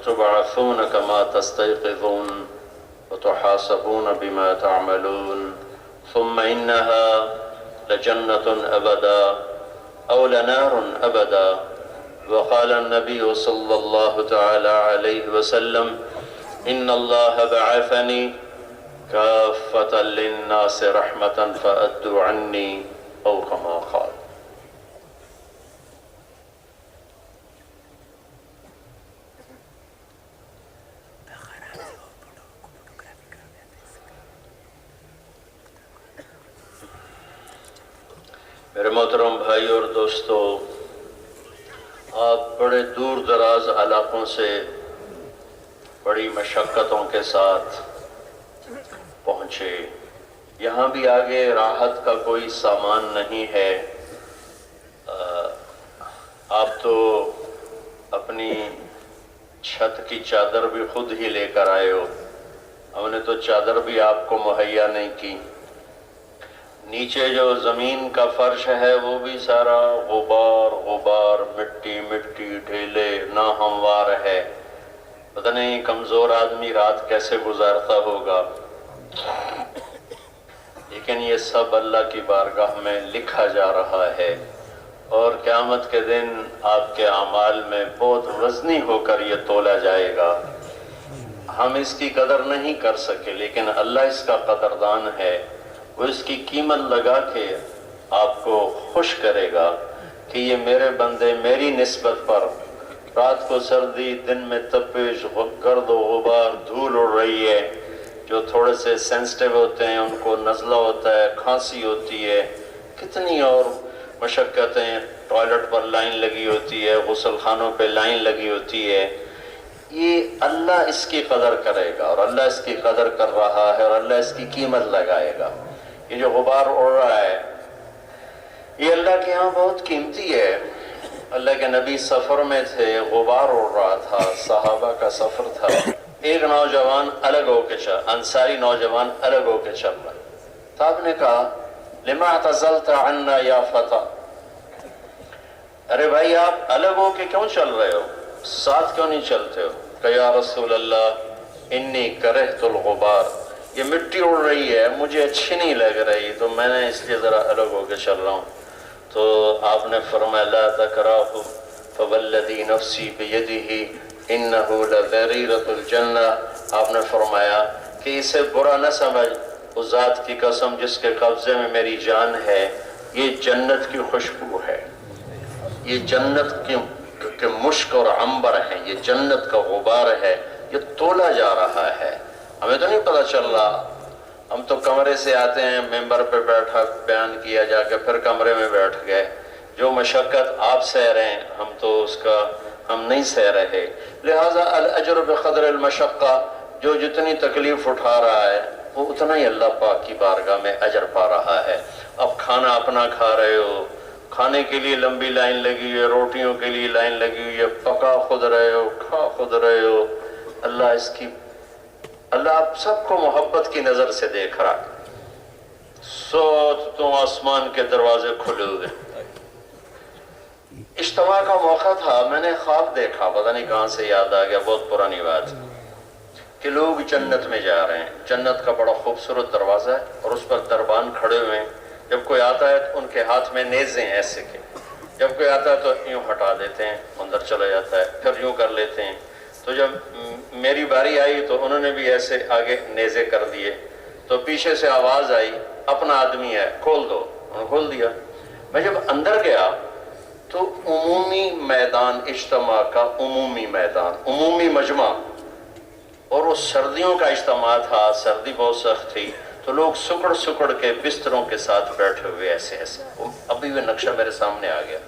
وتبعثون كما تستيقظون وتحاسبون بما تعملون ثم إنها لجنة أبدا أو لنار أبدا. وقال النبي صلى الله تعالى عليه وسلم إن الله بعثني كافة للناس رحمة فأدوا عني أو كما قال. میرے محترم بھائی اور دوستو، آپ بڑے دور دراز علاقوں سے بڑی مشقتوں کے ساتھ پہنچے. یہاں بھی آگے راحت کا کوئی سامان نہیں ہے. آپ تو اپنی چھت کی چادر بھی خود ہی لے کر آئے ہو. ہم نے تو چادر بھی آپ کو مہیا نہیں کی. نیچے جو زمین کا فرش ہے وہ بھی سارا غبار مٹی ڈھیلے ناہموار ہے. پتہ نہیں کمزور آدمی رات کیسے گزارتا ہوگا. لیکن یہ سب اللہ کی بارگاہ میں لکھا جا رہا ہے اور قیامت کے دن آپ کے اعمال میں بہت وزنی ہو کر یہ تولا جائے گا. ہم اس کی قدر نہیں کر سکے لیکن اللہ اس کا قدردان ہے. وہ اس کی قیمت لگا کے آپ کو خوش کرے گا کہ یہ میرے بندے میری نسبت پر رات کو سردی دن میں تپش گرد و غبار دھول اڑ رہی ہے. جو تھوڑے سے سینسٹیو ہوتے ہیں ان کو نزلہ ہوتا ہے، کھانسی ہوتی ہے، کتنی اور مشقتیں، ٹوائلٹ پر لائن لگی ہوتی ہے، غسل خانوں پہ لائن لگی ہوتی ہے. یہ اللہ اس کی قدر کرے گا اور اللہ اس کی قدر کر رہا ہے اور اللہ اس کی قیمت لگائے گا. یہ جو غبار اڑ رہا ہے یہ اللہ کے ہاں بہت قیمتی ہے. اللہ کے نبی سفر میں تھے، غبار اڑ رہا تھا، صحابہ کا سفر تھا. ایک نوجوان الگ ہو کے انصاری نوجوان الگ ہو کے چل رہا. تو آپ نے کہا لما اعتزلت عنا یا فتى، ارے بھائی آپ الگ ہو کے کیوں چل رہے ہو، ساتھ کیوں نہیں چلتے ہو؟ کہ یا رسول اللہ انی کرہت الغبار، یہ مٹی اڑ رہی ہے مجھے اچھی نہیں لگ رہی تو میں نے اس لیے ذرا الگ ہو کے چل رہا ہوں. تو آپ نے فرمایا لا تکراہ فوالذی نفسی بیدہ انہ لذریرۃ الجنہ. آپ نے فرمایا کہ اسے برا نہ سمجھ، اس ذات کی قسم جس کے قبضے میں میری جان ہے، یہ جنت کی خوشبو ہے، یہ جنت کے مشک اور عنبر ہیں، یہ جنت کا غبار ہے، یہ تولا جا رہا ہے. ہمیں تو نہیں پتہ چل رہا. ہم تو کمرے سے آتے ہیں، ممبر پہ بیٹھا بیان کیا جا کے پھر کمرے میں بیٹھ گئے. جو مشقت آپ سہ رہے ہیں ہم تو اس کا ہم نہیں سہ رہے. لہٰذا الاجر بقدر المشقہ، جو جتنی تکلیف اٹھا رہا ہے وہ اتنا ہی اللہ پاک کی بارگاہ میں اجر پا رہا ہے. اب کھانا اپنا کھا رہے ہو، کھانے کے لیے لمبی لائن لگی ہوئی ہے، روٹیوں کے لیے لائن لگی ہوئی ہے، پکا خود رہے ہو، کھا خود رہے ہو. اللہ آپ سب کو محبت کی نظر سے دیکھ رہا. تو آسمان کے دروازے کھلے ہوئے. اجتماع کا موقع تھا، میں نے خواب دیکھا، پتہ نہیں کہاں سے یاد آ گیا، بہت پرانی بات، کہ لوگ جنت میں جا رہے ہیں. جنت کا بڑا خوبصورت دروازہ ہے اور اس پر دربان کھڑے ہوئے ہیں. جب کوئی آتا ہے تو ان کے ہاتھ میں نیزے ہیں ایسے کے، جب کوئی آتا ہے تو یوں ہٹا دیتے ہیں، اندر چلا جاتا ہے، پھر یوں کر لیتے ہیں. تو جب میری باری آئی تو انہوں نے بھی ایسے آگے نیزے کر دیے. تو پیچھے سے آواز آئی اپنا آدمی ہے کھول دو. انہوں نے کھول دیا. میں جب اندر گیا تو عمومی میدان اجتماع کا عمومی میدان، عمومی مجمع، اور وہ سردیوں کا اجتماع تھا، سردی بہت سخت تھی تو لوگ سکڑ کے بستروں کے ساتھ بیٹھے ہوئے ایسے ایسے. ابھی وہ نقشہ میرے سامنے آ گیا.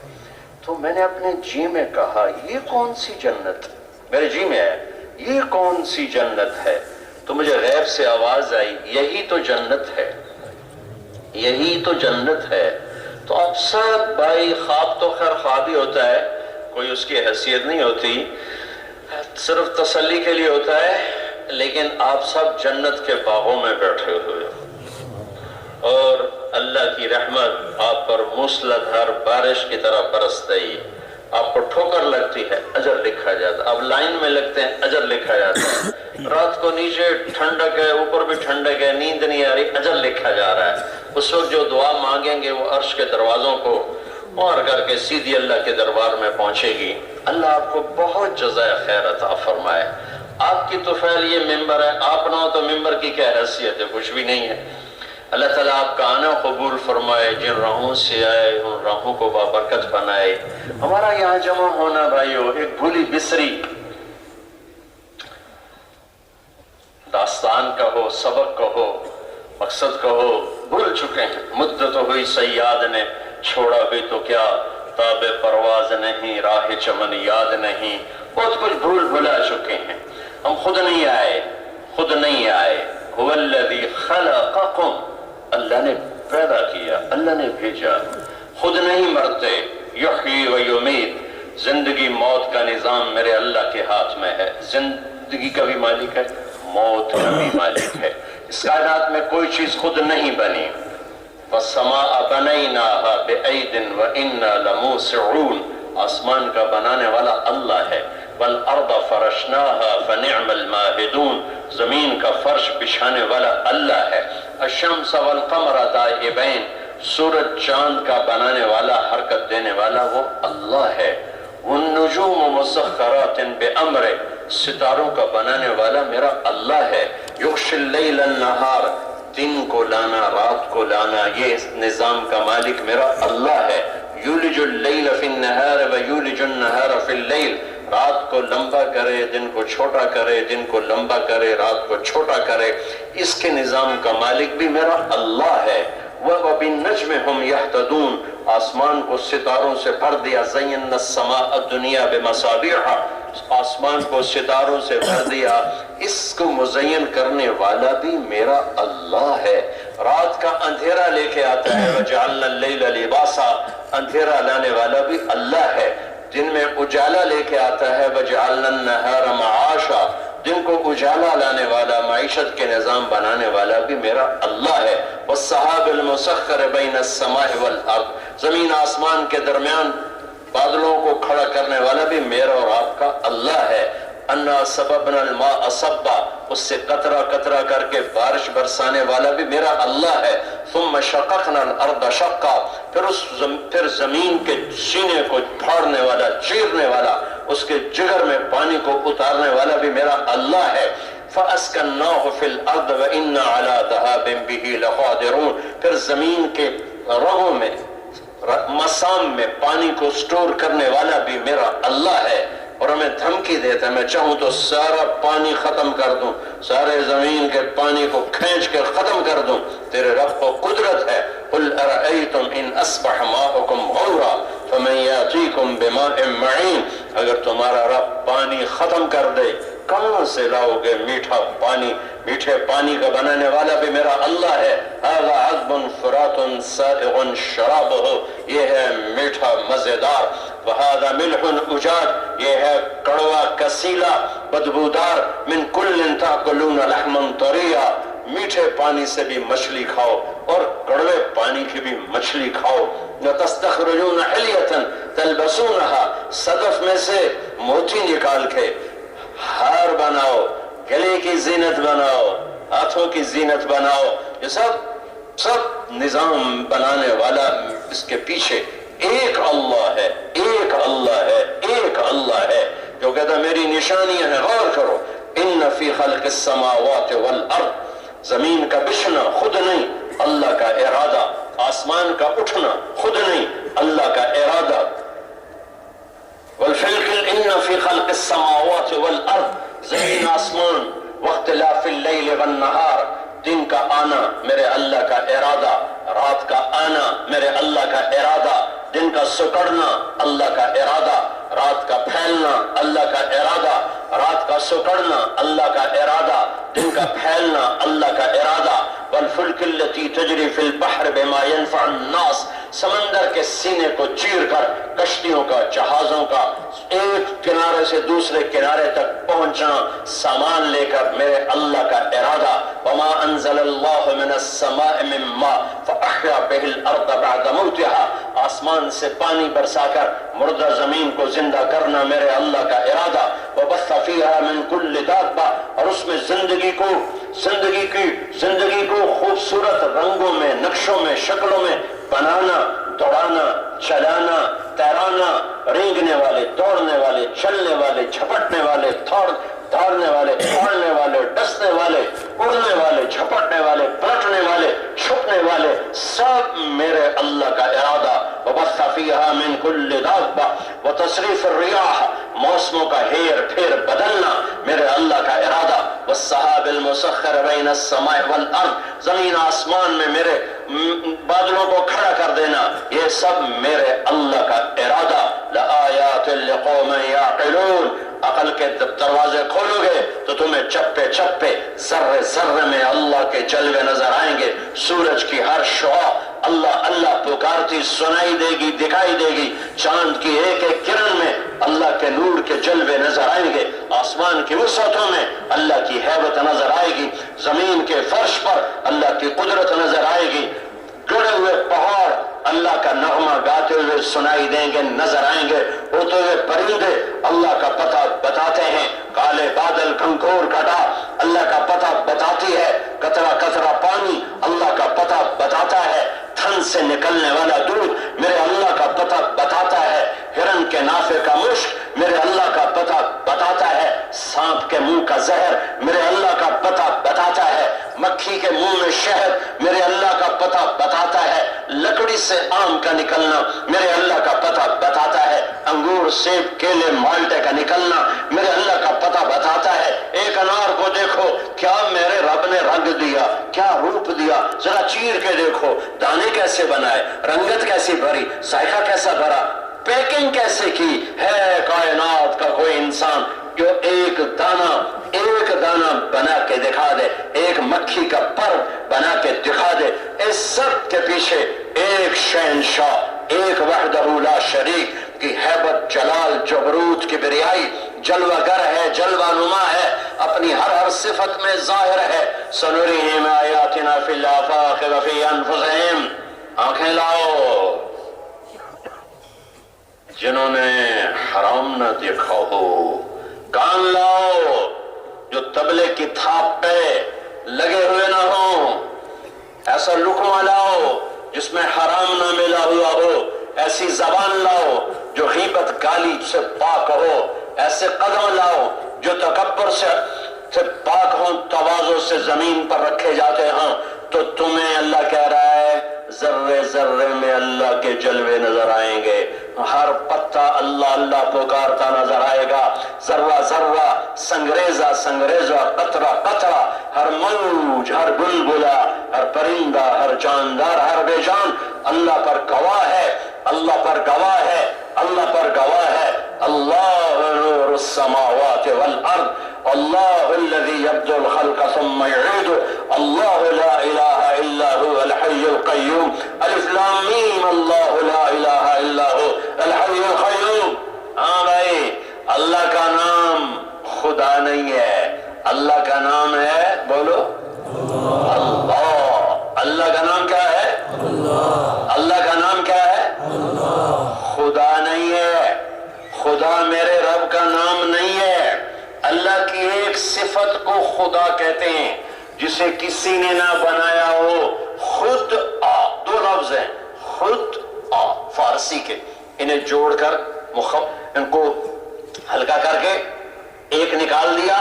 تو میں نے اپنے جی میں کہا یہ کون سی جنت، میرے جی میں ہے یہ کون سی جنت ہے. تو مجھے غیب سے آواز آئی یہی تو جنت ہے، یہی تو جنت ہے. تو آپ سب بھائی، خواب تو خیر خواب ہی ہوتا ہے، کوئی اس کی حیثیت نہیں ہوتی، صرف تسلی کے لیے ہوتا ہے. لیکن آپ سب جنت کے باغوں میں بیٹھے ہوئے اور اللہ کی رحمت آپ پر موسلادھار بارش کی طرح برس رہی ہے. آپ کو ٹھوکر لگتی ہے، اجر لکھا جاتا. اب لائن میں لگتے ہیں اجر لکھا جاتا ہے. رات کو نیچے ٹھنڈک ہے، اوپر بھی ٹھنڈک ہے، نیند نہیں آ رہی، اجر لکھا جا رہا ہے. اس وقت جو دعا مانگیں گے وہ عرش کے دروازوں کو مار کر کے سیدھی اللہ کے دربار میں پہنچے گی. اللہ آپ کو بہت جزائے خیر عطا فرمائے. آپ کی طفیل یہ ممبر ہے، آپ نہ ہو تو ممبر کی کیا حیثیت ہے؟ کچھ بھی نہیں ہے. اللہ تعالیٰ آپ کا آنا قبول فرمائے. جن راہوں سے آئے ان راہوں کو بابرکت بنائے. ہمارا یہاں جمع ہونا بھائیو ایک بھولی بسری داستان کا ہو، سبق کا ہو، مقصد کا ہو، بھول چکے ہیں. مدت ہوئی سیاد نے چھوڑا بھی تو کیا، تاب پرواز نہیں، راہ چمن یاد نہیں. بہت کچھ بھول بھلا چکے ہیں. ہم خود نہیں آئے، خود نہیں آئے. هو الذی خلقکم، اللہ نے پیدا کیا، اللہ نے بھیجا. خود نہیں مرتے. یحیی و یمیت، زندگی موت کا نظام میرے اللہ کے ہاتھ میں ہے. زندگی کا بھی مالک ہے، موت کا بھی مالک ہے. اس کائنات میں کوئی چیز خود نہیں بنی. وَالسَّمَاءَ بَنَيْنَاهَا بِأَيْدٍ وَإِنَّا لَمُوسِعُونَ، آسمان کا بنانے والا اللہ ہے. وَالْأَرْضَ فَرَشْنَاهَا فَنِعْمَ الْمَاهِدُونَ، زمین کا فرش بچھانے والا اللہ ہے. الشمس والقمر دائبین، سورج چاند کا بنانے والا، حرکت دینے والا وہ اللہ ہے. والنجوم مسخرات بأمرہ، ستاروں کا بنانے والا میرا اللہ ہے. یغشی اللیل النہار، دن کو لانا رات کو لانا، یہ نظام کا مالک میرا اللہ ہے. یولج اللیل فی النہار ویولج النہار فی اللیل، رات کو لمبا کرے دن کو چھوٹا کرے، دن کو لمبا کرے رات کو چھوٹا کرے. اس کے نظام کا مالک بھی میرا اللہ ہے. وَبِالنَّجْمِ هُمْ يَهْتَدُونَ، آسمان کو ستاروں سے بھر دیا. زَيَّنَّا السَّمَاءَ الدُّنْيَا بِمَصَابِيحَ، آسمان کو ستاروں سے بھر دیا. اس کو مزین کرنے والا بھی میرا اللہ ہے. رات کا اندھیرا لے کے آتا ہے. وَجَعَلْنَا اللَّيْلَ لِبَاسًا، اندھیرا لانے والا بھی اللہ ہے. دن میں اجالا لے کے آتا ہے. وَجَعَلْنَا النَّهَارَ مَعَاشًا، دن کو اجالا لانے والا، معیشت کے نظام بنانے والا بھی میرا اللہ ہے. وَالسَّحَابِ الْمُسَخَّرِ بَيْنَ السَّمَاءِ وَالْأَرْضِ، زمین آسمان کے درمیان بادلوں کو کھڑا کرنے والا بھی میرا اور آپ کا اللہ ہے. اَنَّا سَبَبْنَا الْمَاءَ صَبًّا، اس سے قطرہ قطرہ کر کے بارش برسانے والا بھی میرا اللہ ہے. ثُمَّ شَقَقْنَا الْأَرْضَ شَقًّا، پھر زمین کے سینے کو پھاڑنے والا، چیرنے والا، اس کے جگر میں پانی کو اتارنے والا بھی میرا اللہ ہے. فَأَسْكَنَّاهُ فِي الْأَرْضِ وَإِنَّا عَلَىٰ ذَهَابٍ بِهِ لَقَادِرُونَ، پھر زمین کے رگوں میں، مسام میں پانی کو سٹور کرنے والا بھی میرا اللہ ہے. اور ہمیں دھمکی دیتا ہے میں چاہوں تو سارا پانی ختم کر دوں، سارے زمین کے پانی کو کھینچ کے ختم کر دوں. تیرے رب کو قدرت ہے. قُلْ أَرَأَيْتُمْ إِنْ أَصْبَحَ مَاؤُكُمْ غَوْرًا فَمَنْ يَأْتِيكُمْ بِمَاءٍ مَّعِينٍ، اگر تمہارا رب پانی ختم کر دے کہاں سے لاؤ گے میٹھا پانی؟ میٹھے پانی کا بنانے والا بھی میرا اللہ ہے. هَذَا عَذْبٌ فُرَاتٌ سَائِغٌ شَرَابُهُ، یہ ہے میٹھا مزیدار. وَهَذَا مِلْحٌ أُجَاجٌ، یہ ہے کڑوا کسیلا بدبودار. مِنْ كُلٍّ تَأْكُلُونَ لَحْمًا طَرِيًّا، میٹھے پانی سے بھی مچھلی کھاؤ اور کڑوے پانی کی بھی مچھلی کھاؤ. وَتَسْتَخْرِجُونَ حِلْيَةً تَلْبَسُونَهَا، صدف میں سے موتی نکال کے ہار بناؤ، گلے کی زینت بناؤ، ہاتھوں کی زینت بناؤ. یہ سب نظام بنانے والا، اس کے پیچھے ایک اللہ ہے، ایک اللہ ہے، ایک اللہ ہے جو کہتا میری نشانیاں ہیں. غور کرو. ان فی خلق السماوات والارض، زمین کا بچھنا خود نہیں، اللہ کا ارادہ. آسمان کا اٹھنا خود نہیں، اللہ کا ارادہ. والفلک ان فی خلق السماوات والارض، زمین آسمان. واختلاف اللیل والنہار، دن کا آنا میرے اللہ کا ارادہ، رات کا آنا میرے اللہ کا ارادہ. دن کا سکڑنا اللہ کا ارادہ، رات کا پھیلنا اللہ کا ارادہ. رات کا سکڑنا اللہ کا ارادہ، دن کا پھیلنا اللہ کا ارادہ. والفلک التي تجری فی البحر بما ينفع الناس، سمندر کے سینے کو چیر کر کشتیوں کا، جہازوں کا ایک کنارے کنارے سے دوسرے کنارے تک پہنچنا سامان لے کر میرے اللہ کا ارادہ. وما انزل اللہ من السماء من ماء فاحیا بہ الارض بعد موتها. آسمان سے پانی برسا کر مردہ زمین کو زندہ کرنا میرے اللہ کا ارادہ. وبث فیہا من کل دابہ. اور اس میں زندگی کو خوبصورت رنگوں میں، نقشوں میں، شکلوں میں بنانا، دوڑانا، چلانا، تیرانا، رینگنے والے، دوڑنے والے، چلنے والے، جھپٹنے والے، دھاڑنے والے، پھاڑنے والے، ڈسنے والے، اڑنے والے، جھپٹنے والے، پلٹنے والے، چھپنے والے، سب میرے اللہ کا ارادہ. وبث فیہا من کل دابہ وتصریف الریاح. موسموں کا ہیر پھیر بدلنا میرے اللہ کا ارادہ. والسحاب المسخر بین السماء والارض. زمین آسمان میں میرے بادلوں کو کھڑا کر دینا، یہ سب میرے اللہ کا ارادہ. لآیات لقوم یعقلون. عقل کے دروازے کھولو گے تو تمہیں چپے چپے، ذرے ذرے میں اللہ کے جلوے نظر آئیں گے. سورج کی ہر شعاع اللہ اللہ پکارتی سنائی دے گی، دکھائی دے گی. چاند کی ایک ایک کرن میں اللہ کے نور کے جلوے نظر آئیں گے. آسمان کی وسعتوں میں اللہ کی ہیبت نظر آئے گی. زمین کے فرش پر اللہ کی قدرت نظر آئے گی. گڑے ہوئے پہاڑ اللہ کا نغمہ گاتے ہوئے سنائی دیں گے، نظر آئیں گے. اڑتے ہوئے پرندے اللہ کا پتہ بتاتے ہیں. کالے بادل کھنکور کٹا اللہ کا پتہ بتاتی ہے. قطرہ قطرہ پانی اللہ کا پتہ بتاتا ہے. تھن سے نکلنے والا دودھ میرے اللہ کا پتہ بتاتا ہے. ہرن کے نافے کا مشک میرے اللہ کا پتہ بتاتا ہے. سانپ کے منہ کا زہر میرے اللہ کا پتہ بتاتا ہے. مکھی کے منہ میں شہد میرے اللہ کا پتہ بتاتا ہے. لکڑی سے آم کا نکلنا میرے اللہ کا پتہ بتاتا ہے. انگور، سیب، کیلے، مالٹے کا نکلنا میرے اللہ کا پتہ بتاتا ہے. ایک انار کو دیکھو کیا میرے رب نے رنگ دیا، کیا روپ دیا. ذرا چیر کے دیکھو دانے کیسے بنائے، رنگت کیسی بھری، ذائقہ کیسا بھرا، پیکنگ کیسے کی ہے. کائنات کا کوئی انسان جو ایک دانہ بنا کے دکھا دے، ایک مکھی کا پر بنا کے دکھا دے. اس سب کے پیچھے ایک شہنشاہ، ایک وحدہ لا شریک کی ہیبت، جلال، جبروت، کبریائی، جلوہ گر ہے، جلوہ نما ہے، اپنی ہر صفت میں ظاہر ہے. سنريهم آیاتنا فی الآفاق وفی انفسہم. آنکھیں لاؤ جنہوں نے حرام نہ دیکھا ہو. کان لاؤ جو تبلے کی تھاپ پہ لگے ہوئے نہ ہوں. ایسا لقمہ لاؤ جس میں حرام نہ ملا ہوا ہو. ایسی زبان لاؤ جو غیبت گالی سے پاک ہو. ایسے قدم لاؤ جو تکبر سے پاک ہوں، تواضع سے زمین پر رکھے جاتے ہیں. تو تمہیں اللہ کہہ رہا ہے ذرے ذرے میں اللہ کے جلوے نظر آئیں گے. ہر پتا اللہ اللہ پکارتا نظر آئے گا. ذرہ ذرہ، سنگریزہ سنگریزہ، قطرہ قطرہ، ہر موج، ہر بلبلہ، ہر پرندہ، ہر جاندار، ہر بے جان اللہ پر گواہ ہے. اللہ پر گواہ ہے. اللہ پر گواہ ہے. اللہ نور السماوات والارض اللہ الذي يبدأ الخلق ثم يعيده اللہ لا الہ الا هو الحی القیوم. الف لام میم اللہ لا الہ الا هو الحی القیوم. ہاں بھائی، اللہ کا نام خدا نہیں ہے، اللہ کا نام ہے، بولو اللہ. اللہ کا نام کیا ہے؟ اللہ کا نام کیا ہے؟ خدا نہیں ہے. خدا میرے رب کا نام نہیں ہے. اللہ کی ایک صفت کو خدا کہتے ہیں جسے کسی نے نہ بنایا ہو. خود آ، دو لفظ ہیں، خود آ فارسی کے. انہیں جوڑ کر ان کو ہلکا کر کے ایک نکال دیا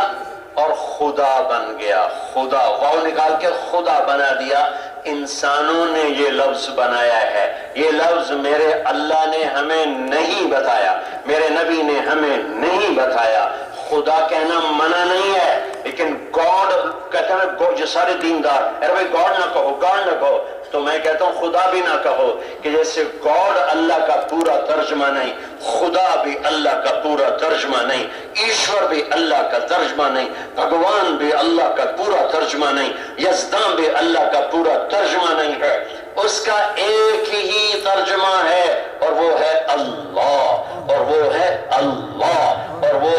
اور خدا بن گیا. خدا، واو نکال کے خدا بنا دیا. انسانوں نے یہ لفظ بنایا ہے. یہ لفظ میرے اللہ نے ہمیں نہیں بتایا، میرے نبی نے ہمیں نہیں بتایا. خدا کہنا منع نہیں ہے، لیکن گاڈ کہتے ہیں جو سارے دیندار ارے بھائی گاڈ نہ کہو، گاڈ نہ کہو. تو میں کہتا ہوں خدا بھی نہ کہو، کہ جیسے گاڈ اللہ کا پورا ترجمہ نہیں، خدا بھی اللہ کا پورا ترجمہ نہیں، ایشور بھی اللہ کا ترجمہ نہیں، بھگوان بھی اللہ کا پورا ترجمہ نہیں، یزدان بھی اللہ کا پورا ترجمہ نہیں ہے. اس کا ایک ہی ترجمہ ہے اور وہ ہے اللہ، اور وہ ہے اللہ، اور وہ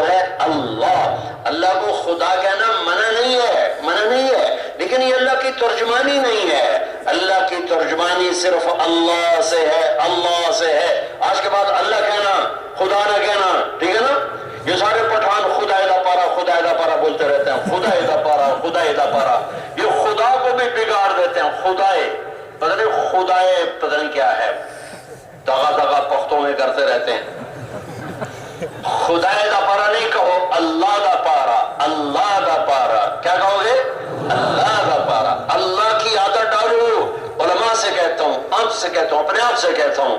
ترجمانی نہیں ہے، اللہ کی ترجمانی صرف اللہ سے ہے، اللہ سے ہے۔ آج کے بعد اللہ کہنا، خدا نہ کہنا، ٹھیک ہے نا؟ یہ سارے پٹھان خدا دا پارا خدا دا پارا بولتے رہتے ہیں، خدا دا پارا خدا دا پارا، یہ خدا کو بھی بگاڑ دیتے ہیں۔ خدائے پتہ نہیں، خدائے پتہ نہیں کیا ہے، دغا دغا پختوں میں کرتے رہتے ہیں۔ خدا دا پارا نہیں کہو، اللہ دا پارا، اللہ دا پارا۔ کیا کہو گے؟ اللہ دا پارا۔ اللہ کی عادت ڈالو۔ علماء سے کہتا ہوں، آپ سے کہتا ہوں، اپنے آپ سے کہتا ہوں،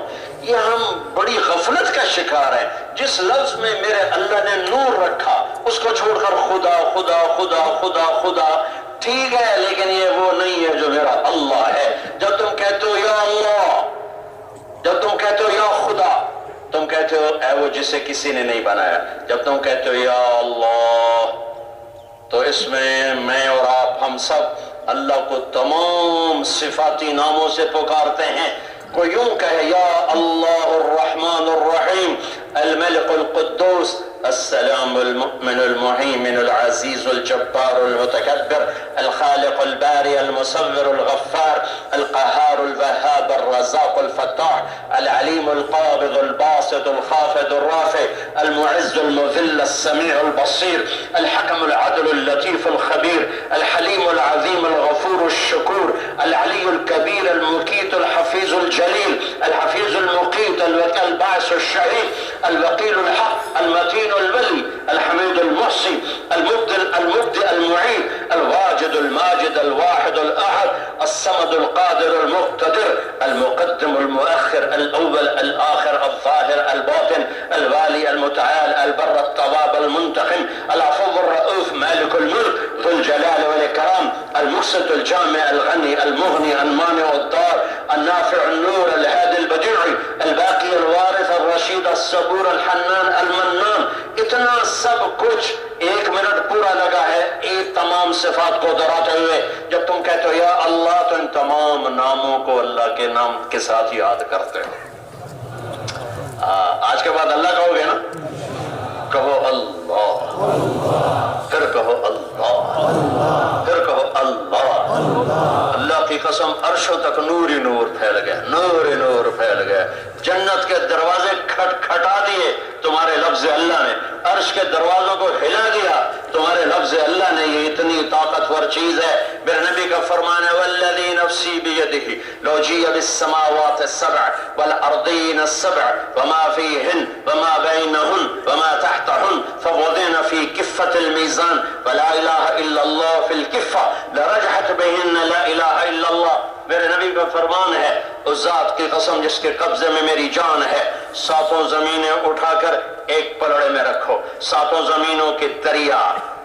یہ ہم بڑی غفلت کا شکار ہیں۔ جس لفظ میں میرے اللہ نے نور رکھا اس کو چھوڑ کر خدا خدا خدا خدا خدا، ٹھیک ہے لیکن یہ وہ نہیں ہے جو میرا اللہ ہے۔ جب تم کہتے ہو یا اللہ، جب تم کہتے ہو یا خدا، تم کہتے ہو اے وہ جسے کسی نے نہیں بنایا۔ جب تم کہتے ہو یا اللہ، تو اس میں اور آپ ہم سب اللہ کو تمام صفاتی ناموں سے پکارتے ہیں۔ کوئی یوں کہے یا اللہ الرحمن الرحیم، الملک القدوس، السلام المؤمن المهيمن العزيز الجبار المتكبر، الخالق الباري المصور الغفار، القهار الوهاب الرزاق الفتاح، العليم القابض الباسط الخافض الرافع، المعز المذل السميع البصير، الحكم العدل اللطيف الخبير، الحليم العظيم الغفور الشكور، العلي الكبير المقيت الحفيظ الجليل، الحفيظ المقيت الباعث الشهيد، الوكيل الحق المتين الولي، الحميد المحصي، المبدئ المعيد، الواجد الماجد، الواحد الأحد، الصمد القادر المقتدر، المقدم المؤخر، الأول الآخر، الظاهر الباطن، الوالي المتعال، البر التواب المنتقم، العفو الرؤوف، مالك الملك، ذو الجلال والإكرام، المقسط الجامع الغني المغني المانع الضار، النافع النور الهادي البديع، الباقي الوارث الرشيد الصبور الحنان المنان۔ اتنا سب کچھ 1 منٹ پورا لگا ہے ایک تمام صفات کو دہراتے ہوئے۔ جب تم کہتے ہو یا اللہ تو ان تمام ناموں کو اللہ کے نام کے ساتھ یاد کرتے ہو۔ آج کے بعد اللہ کہو گے نا، کہو اللہ، پھر کہو اللہ، پھر کہو اللہ۔ اللہ کی قسم عرشوں تک نور ہی نور پھیل گیا، نور ہی نور پھیل گیا۔ جنت کے دروازے کھٹکھٹا دیے تمہارے لفظ اللہ نے، عرش کے دروازوں کو ہلا دیا تمہارے لفظ اللہ نے۔ یہ اتنی طاقتور چیز ہے۔ میرے نبی کا فرمان ہے والذی نفسی بیدہ لو جیء بالسماوات السبع والارضین السبع وما فیہن وما بینہن وما تحتہن فوضعن فی کفۃ المیزان ولا الہ الا اللہ فی الکفہ لرجحت بہن لا الہ الا اللہ۔ میرے نبی کا فرمان ہے اس ذات کی قسم جس کے قبضے میں میری جان ہے، 7 زمینیں اٹھا کر ایک پلڑے میں رکھو، 7 زمینوں کے دریا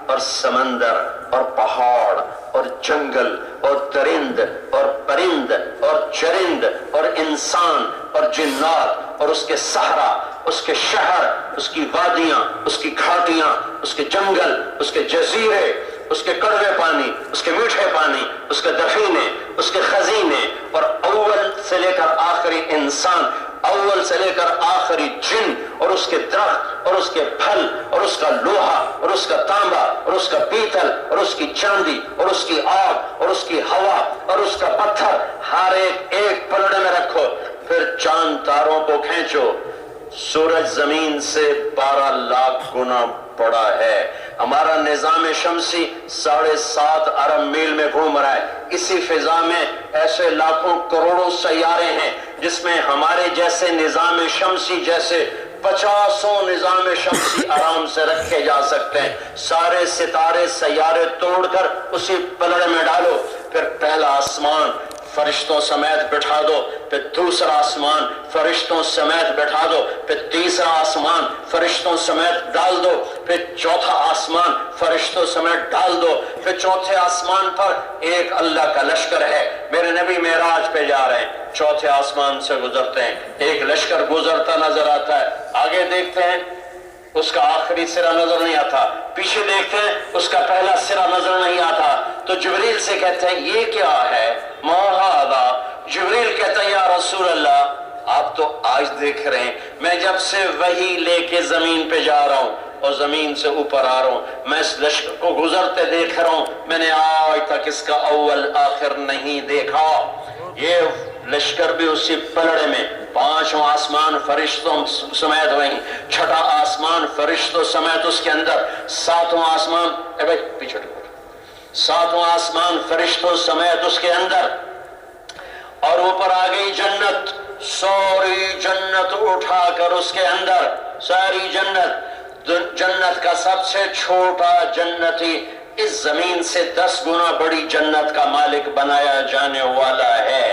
اور سمندر اور پہاڑ اور جنگل اور درند اور پرند اور چرند اور انسان اور جنات اور اس کے صحرا، اس کے شہر، اس کی وادیاں، اس کی گھاٹیاں، اس کے جنگل، اس کے جزیرے، اس کے کڑوے پانی، اس کے میٹھے پانی، اس کے دفینے، اس کے خزینے، اور اول سے لے کر آخری انسان، اول سے لے کر آخری جن، اور اس کے درخت اور اس کے پھل اور اس کا لوہا اور اس کا تانبا اور اس کا پیتل اور اس کی چاندی اور اس کی آگ اور اس کی ہوا اور اس کا پتھر، ہر ایک پلڑے میں رکھو۔ پھر چاند تاروں کو کھینچو، سورج زمین سے 12 لاکھ گنا بڑا ہے۔ ہمارا نظام شمسی 7.5 ارب میل میں گھوم رہا ہے۔ اسی فضا میں ایسے لاکھوں کروڑوں سیارے ہیں جس میں ہمارے جیسے نظام شمسی جیسے 50 نظام شمسی آرام سے رکھے جا سکتے ہیں۔ سارے ستارے سیارے توڑ کر اسی پلڑے میں ڈالو، پھر پہلا آسمان فرشتوں سمیت بٹھا دو، پھر دوسرا آسمان فرشتوں سمیت بٹھا دو، پھر تیسرا آسمان فرشتوں سمیت ڈال دو، پھر چوتھا آسمان فرشتوں سمیت ڈال دو، پھر چوتھے آسمان پر ایک اللہ کا لشکر ہے۔ میرے نبی معراج پہ جا رہے ہیں، چوتھے آسمان سے گزرتے ہیں، ایک لشکر گزرتا نظر آتا ہے، آگے دیکھتے ہیں اس کا آخری سرا نظر نہیں آتا، پیچھے دیکھتے ہیں اس کا پہلا سرا نظر نہیں آتا، تو جبریل سے کہتے ہیں یہ کیا ہے؟ ما ھذا؟ جبریل کہتا ہے یا رسول اللہ آپ تو آج دیکھ رہے ہیں، میں جب سے وحی لے کے زمین پہ جا رہا ہوں اور زمین سے اوپر آ رہا ہوں، میں اس لشکر کو گزرتے دیکھ رہا ہوں، میں نے آج تک اس کا اول آخر نہیں دیکھا۔ یہ لشکر بھی اسی پلڑے میں، پانچواں آسمان فرشتوں سمیت وہیں، چھٹا آسمان فرشتوں سمیت اس کے اندر، ساتواں آسمان پیچھے ساتواں آسمان فرشتوں سمیت اس کے اندر، اور اوپر آ گئی جنت، ساری جنت اٹھا کر اس کے اندر، ساری جنت کا سب سے چھوٹا جنتی اس زمین سے 10 گنا بڑی جنت کا مالک بنایا جانے والا ہے،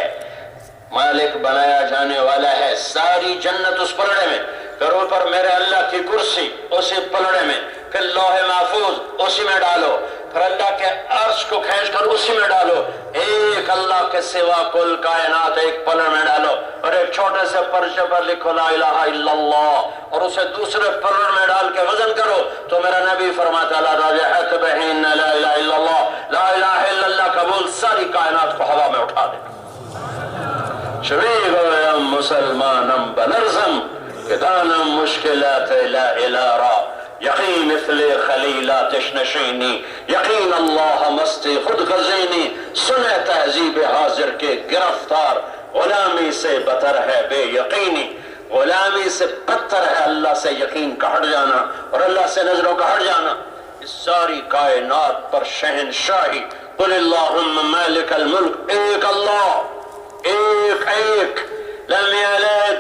مالک بنایا جانے والا ہے۔ ساری جنت اس پلڑے میں، پھر اوپر میرے اللہ کی کرسی اسی پلڑے میں، پھر لوح محفوظ اسی میں ڈالو، پھر اللہ کے عرش کو کھینچ کر اسی میں ڈالو، ایک اللہ کے سوا کل کائنات ایک پلڑ میں ڈالو، اور ایک چھوٹے سے پرچے پر لکھو لا الہ الا اللہ، اور اسے دوسرے پلڑ میں ڈال کے وزن کرو تو میرا نبی فرماتا لا راجحت بہین لا الہ الا اللہ، لا الہ الا اللہ قبول، ساری کائنات کو ہوا میں اٹھا دے۔ شبیغ مسلمانم بلرزم کدانم مشکلات لا الہ را، یقین مثل خلیلاتش نشینی، یقین اللہ مستی خود غزینی، سنے تہذیب حاضر کے گرفتار، غلامی سے بتر ہے بے یقینی، غلامی سے بدتر ہے اللہ سے یقین کا ہٹ جانا اور اللہ سے نظروں کا ہٹ جانا۔ اس ساری کائنات پر شہنشاہی، قل اللہم مالک الملک، ایک اللہ، ایک لم یلد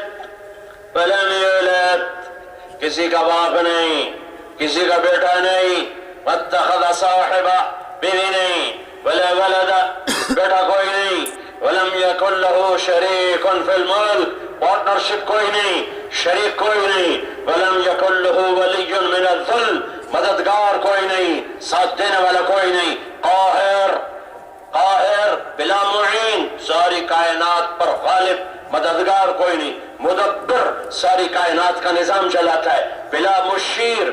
ولم یولد، کسی کا باپ نہیں، کسی کا بیٹا نہیں، واتخذ صاحبہ، بیوی نہیں، ولا ولد، بیٹا کوئی نہیں، ولم یکن لہ شریک فی الملک، پارٹنرشپ کوئی نہیں، شریک کوئی نہیں، ولم یکن لہ ولی من الذل، مددگار کوئی نہیں، ساتھ دینے والا کوئی نہیں، قاہر بلا معین، ساری کائنات پر غالب، مددگار کوئی نہیں، مدبر، ساری کائنات کا نظام چلاتا ہے، بلا مشیر،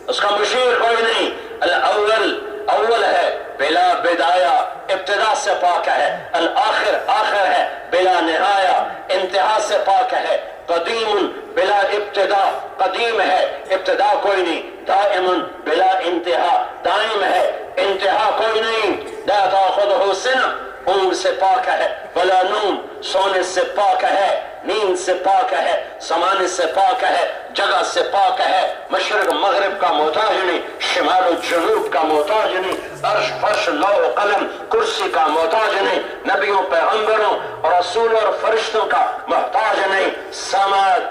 اس کا مشیر کوئی نہیں، اول ہے، بلا بدایا، ابتدا سے پاک ہے، الآخر آخر ہے، بلا نہایا، انتہا سے پاک ہے، قدیم بلا ابتدا، قدیم ہے، ابتدا کوئی نہیں، دائم بلا انتہا، دائم ہے، انتہا کوئی نہیں، لا تاخذہ سنہ، اونگ سے پاک ہے، ولا نوم، سونے سے پاک ہے، نیند سے پاک ہے، زمانے سے پاک ہے، جگہ سے پاک ہے، مشرق مغرب کا محتاج نہیں، شمال و جنوب کا محتاج نہیں، عرش فرش لوح قلم کرسی کا محتاج نہیں، نبیوں پیغمبروں اور رسولوں اور فرشتوں کا محتاج نہیں، سمد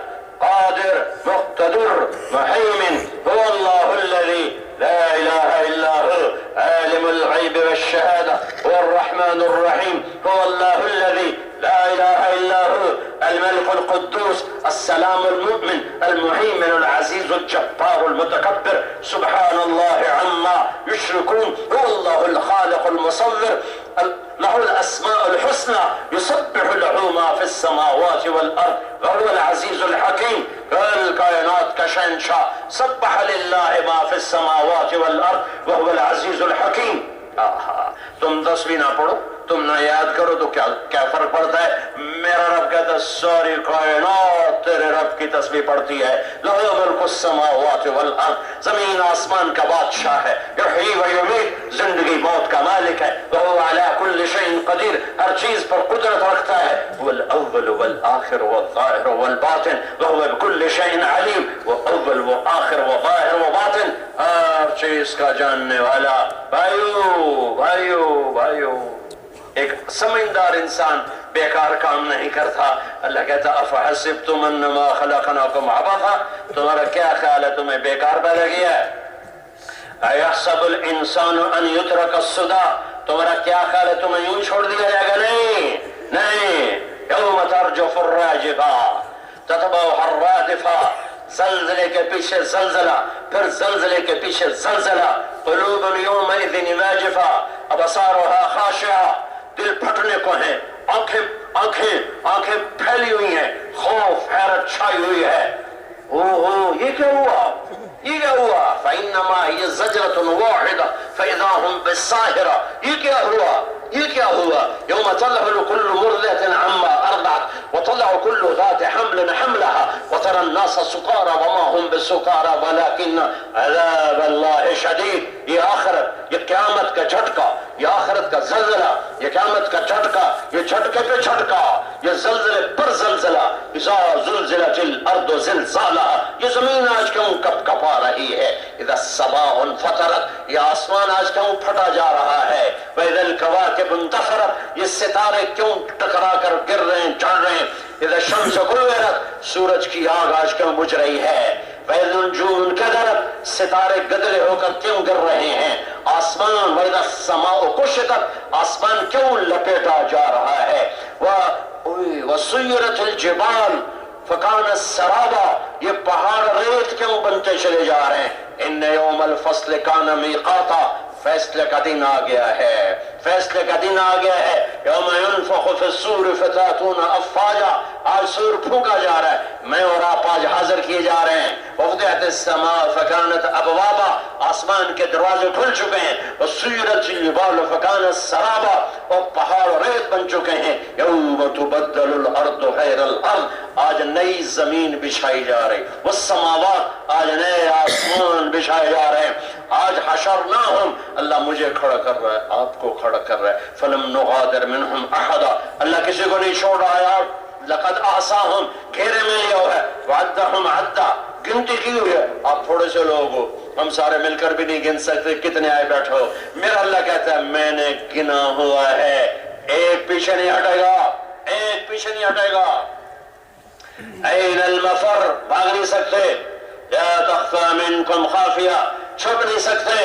قادر مقتدر محیمن، هو اللہ الذی لا الہ الا هو عالم الغیب والشہادہ هو الرحمن الرحیم، هو اللہ الذی لا الہ الا هو الملك القدوس السلام المؤمن المهيمن العزيز الجبار المتكبر سبحان الله عما يشركون، هو الله الخالق المصور له الأسماء الحسنى يسبح له ما في السماوات والأرض وهو العزيز الحكيم، الكائنات کا شہنشاہ، سبح لله ما في السماوات والأرض وهو العزيز الحكيم۔ تم 10 بھی نہ پڑھو، تم نہ یاد کرو تو کیا فرق پڑتا ہے؟ میرا رب کہتا ہے ساری کائنات تیرے رب کی تسبیح پڑھتی ہے، لہ ملک السماوات والارض، زمین آسمان کا بادشاہ ہے، یحیی و یمیت، زندگی موت کا مالک ہے، وہو علی کل شیء قدیر، ہر چیز پر قدرت رکھتا ہے، هو الاول والآخر والظاہر والباطن وہو بكل شیء علیم، وہ اول و آخر و ظاہر و باطن، ہر چیز کا جاننے والا۔ بھائیو ایک سمجھدار انسان بیکار کام نہیں کرتا۔ اللہ کہتا افحسبتم انما خلقناکم عبثا، تمہارا کیا خیال ہے تمہیں بیکار پیدا کیا ہے؟ ایحسب الانسان ان یترک السدی، تمہارا کیا خیال ہے تمہیں یوں چھوڑ دیا جائے گا؟ نہیں، یوم ترجف الراجفہ تتبعها الرادفہ، زلزلے کے پیچھے زلزلہ، پھر زلزلے کے پیچھے زلزلہ، قلوب یومئذ واجفہ ابصارها خاشعہ، دل پھٹنے کو ہیں، آنکھیں پھیلی ہوئی ہیں، خوف حیرت چھائی ہوئی ہے۔ یہ کیا ہوا؟ فإنما هي زجرة واحدة فإذا هم بالساهرة. یہ کیا ہوا؟ یہ کیا ہوا؟ یوم تذهل كل مرضعة عما أرضعت وتضع كل ذات حمل حملها وترى الناس سكارى وما هم بسكارى ولكن عذاب الله شدید. یہ آخرت، یہ قیامت کا جھٹکا، یہ آخرت کا زلزلہ، یہ قیامت کا جھٹکا، یہ جھٹکے پہ جھٹکا، یہ زلزلے پر زلزلہ. اذا زلزلت الارض زلزالها. یہ زمین آج کیوں کپ کپا رہی ہے؟ اذا السماء انفطرت. یہ آسمان آج کیوں پھٹا جا رہا ہے؟ واذا الكواكب انتثرت. یہ ستارے کیوں ٹکرا کر گر رہے ہیں، چڑھ رہے ہیں؟ اذا الشمس كورت. سورج کی آگ آج کیوں بجھ رہی ہے؟ واذا النجوم انكدرت. ستارے گدرے ہو کر کیوں گر رہے ہیں؟ آسمان واذا السماء كشطت. آسمان کیوں لپیٹا جا رہا ہے؟ وسيرت الجبال فكانت سرابا. یہ پہاڑ ریت کیوں بنتے چلے جا رہے ہیں؟ ان یوم الفصل کان میقاتا. فیصلے کا دن آ گیا ہے، فیصلے کا دن آ گیا ہے. یوم ينفخ في الصور فتاتون افواجا. آج سور پھونکا جا رہا ہے، میں اور آپ آج حاضر کیے جا رہے ہیں. وفتحت السماء فكانت ابوابا. آسمان کے دروازے کھل چکے ہیں. وسيرت الجبال فكانت سرابا. اور پہاڑ ریت بن چکے ہیں. یوم تبدل الارض غیر الارض. آج نئی زمین بچھائی جا رہی. والسماوات. آج نئے آسمان بچھائے جا رہے ہیں. آج حشرناہم. اللہ مجھے کھڑا کر رہا ہے، آپ کو کھڑا کر رہا ہے. فلم نغادر منہم احدا. اللہ کسی کو نہیں چھوڑ رہا ہے. یار لقد احصاہم. گھیرے میں لیا ہوا ہے. وعدہم عدا. گنتی کی ہوئی ہے. آپ تھوڑے سے لوگ ہو، ہم سارے مل کر بھی نہیں گن سکتے کتنے آئے بیٹھے ہو. میرا اللہ کہتا ہے میں نے گنا ہوا ہے. ایک پیچھے نہیں ہٹے گا، ایک پیچھے نہیں ہٹے گا. این المفر. بھاگ نہیں سکتے. لا تخفى منکم خافیہ. چھپ نہیں سکتے.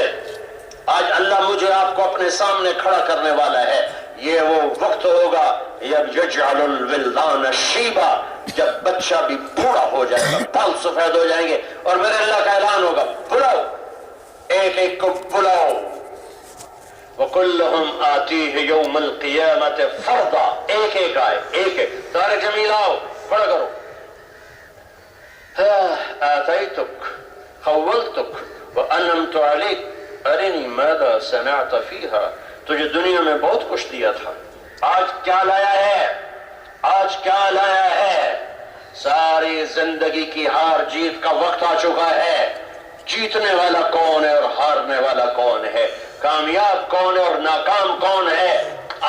آج اللہ مجھے آپ کو اپنے سامنے کھڑا کرنے والا ہے. یہ وہ وقت ہوگا جب یجعل الولدان شیبا. جب بچہ بھی بوڑھا ہو جائے گا، بال سفید ہو جائیں گے، اور میرے اللہ کا اعلان ہوگا بلاؤ، ایک ایک کو بلاؤ. وَكُلُّهُمْ آتِيهِ يَوْمَ الْقِيَامَةِ فَرْضًا. ایک ایک آئے، ایک ایک. طارق جمیل آؤ، کھڑا کرو. آتَيْتُكَ خَوَّلْتُكَ وَأَنَّمْتُ عَلَيْكَ أَرِنِي مَاذَا صَنَعْتَ فِيهَا. تجھے دنیا میں بہت کچھ دیا تھا، آج کیا لایا ہے؟ آج کیا لایا ہے؟ ساری زندگی کی ہار جیت کا وقت آ چکا ہے. جیتنے والا کون ہے اور ہارنے والا کون ہے؟ کامیاب کون ہے اور ناکام کون ہے؟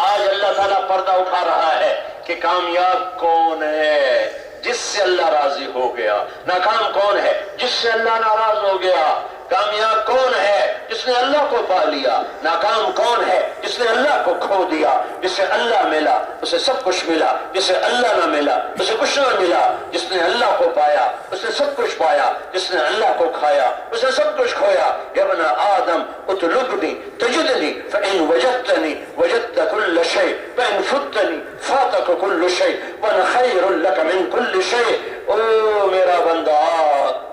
آج اللہ تعالیٰ پردہ اٹھا رہا ہے کہ کامیاب کون ہے؟ جس سے اللہ راضی ہو گیا. ناکام کون ہے؟ جس سے اللہ ناراض ہو گیا. کامیاب کون ہے؟ جس نے اللہ کو پا لیا. ناکام کون ہے؟ جس نے اللہ کو کھو دیا. جسے اللہ ملا اسے سب کچھ ملا، جسے اللہ نہ ملا اسے کچھ نہ ملا. جس نے اللہ کو پایا اس نے سب کچھ پایا، جس نے اللہ کو کھایا اس نے سب کچھ کھویا. یا ابن آدم اطلبنی تجدنی فإن وجدتنی وجدت كل شيء وإن فتنی فاتك كل شيء وأنا خير لك من كل شيء. او میرا بندہ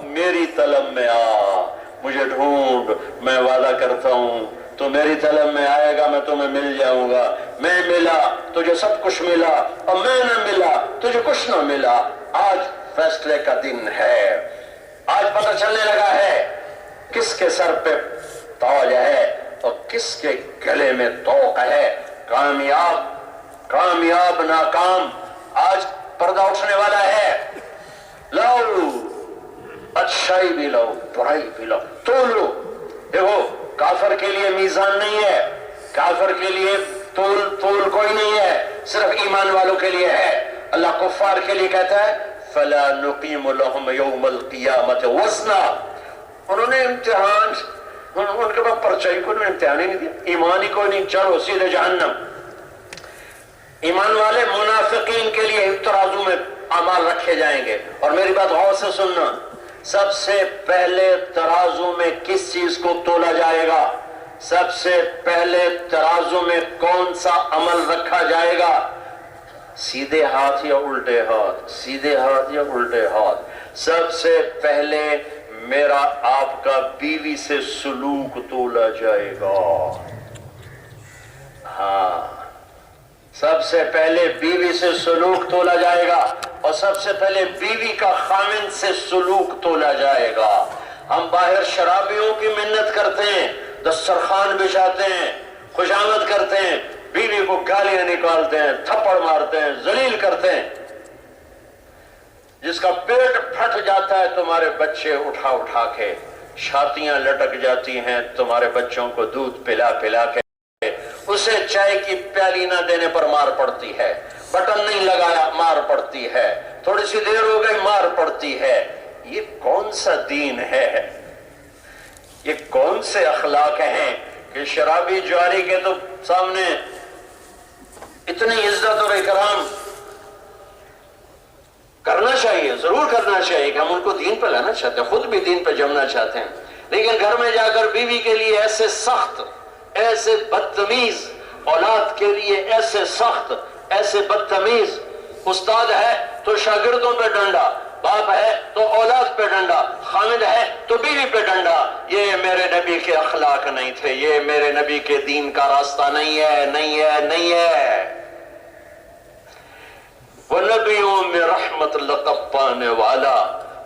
میری طلب میں آ، مجھے ڈھونڈ. میں وعدہ کرتا ہوں تو میری طلب میں آئے گا، میں تمہیں مل جاؤں گا. میں ملا تجھے سب کچھ ملا، اور میں نہ ملا تجھے کچھ نہ ملا. آج فیصلے کا دن ہے. آج پتہ چلنے لگا ہے کس کے سر پہ تاج ہے اور کس کے گلے میں طوق ہے. کامیاب کامیاب ناکام. آج پردہ اٹھنے والا ہے. لاؤ اچھائی بھی لاؤ، برائی بھی لاؤ، تولو. دیکھو کافر کے لیے میزان نہیں ہے، کافر کے لیے تول کوئی نہیں ہے، صرف ایمان والوں کے لیے ہے. اللہ کفار کے لیے کہتا ہے فَلَا نُقِيمُ لَهُمْ يَوْمَ الْقِيَامَةِ وَزْنًا. انہوں نے امتحان، ان کے بعد پرچائی کو امتحان ہی نہیں دیا. ایمان ہی کوئی نہیں، چلو سیدھے جہنم. ایمان والے منافقین کے لیے ترازو میں اعمال رکھے جائیں گے. اور میری بات غور سے سننا، سب سے پہلے ترازو میں کس چیز کو تولا جائے گا؟ سب سے پہلے ترازو میں کون سا عمل رکھا جائے گا؟ سیدھے ہاتھ یا الٹے ہاتھ؟ سیدھے ہاتھ یا الٹے ہاتھ؟ سب سے پہلے میرا آپ کا بیوی سے سلوک تولا جائے گا. ہاں، سب سے پہلے بیوی سے سلوک تولا جائے گا، اور سب سے پہلے بیوی کا خامن سے سلوک تولا جائے گا. ہم باہر شرابیوں کی منت کرتے ہیں، دسترخوان بچھاتے ہیں، خوشامد کرتے ہیں، بیوی کو گالیاں نکالتے ہیں، تھپڑ مارتے ہیں، ذلیل کرتے ہیں، جس کا پیٹ پھٹ جاتا ہے تمہارے بچے اٹھا اٹھا کے، چھاتیاں لٹک جاتی ہیں تمہارے بچوں کو دودھ پلا پلا کے، اسے چائے کی پیالی نہ دینے پر مار پڑتی ہے، بٹن نہیں لگایا مار پڑتی ہے، تھوڑی سی دیر ہو گئی مار پڑتی ہے۔ یہ کون سا دین ہے؟ یہ کون سے اخلاق ہیں کہ شرابی جواری کے تو سامنے اتنی عزت اور اکرام کرنا چاہیے، ضرور کرنا چاہیے کہ ہم ان کو دین پہ لانا چاہتے ہیں، خود بھی دین پہ جمنا چاہتے ہیں، لیکن گھر میں جا کر بیوی کے لیے ایسے سخت، ایسے بدتمیز، اولاد کے لیے ایسے سخت، ایسے بدتمیز، استاد ہے تو شاگردوں پہ ڈنڈا، باپ ہے تو اولاد پہ ڈنڈا، خامد ہے تو بیوی پہ ڈنڈا۔ یہ میرے نبی کے اخلاق نہیں تھے، یہ میرے نبی کے دین کا راستہ نہیں ہے، نہیں ہے، نہیں ہے۔ وہ نبیوں میں رحمت لقب پانے والا،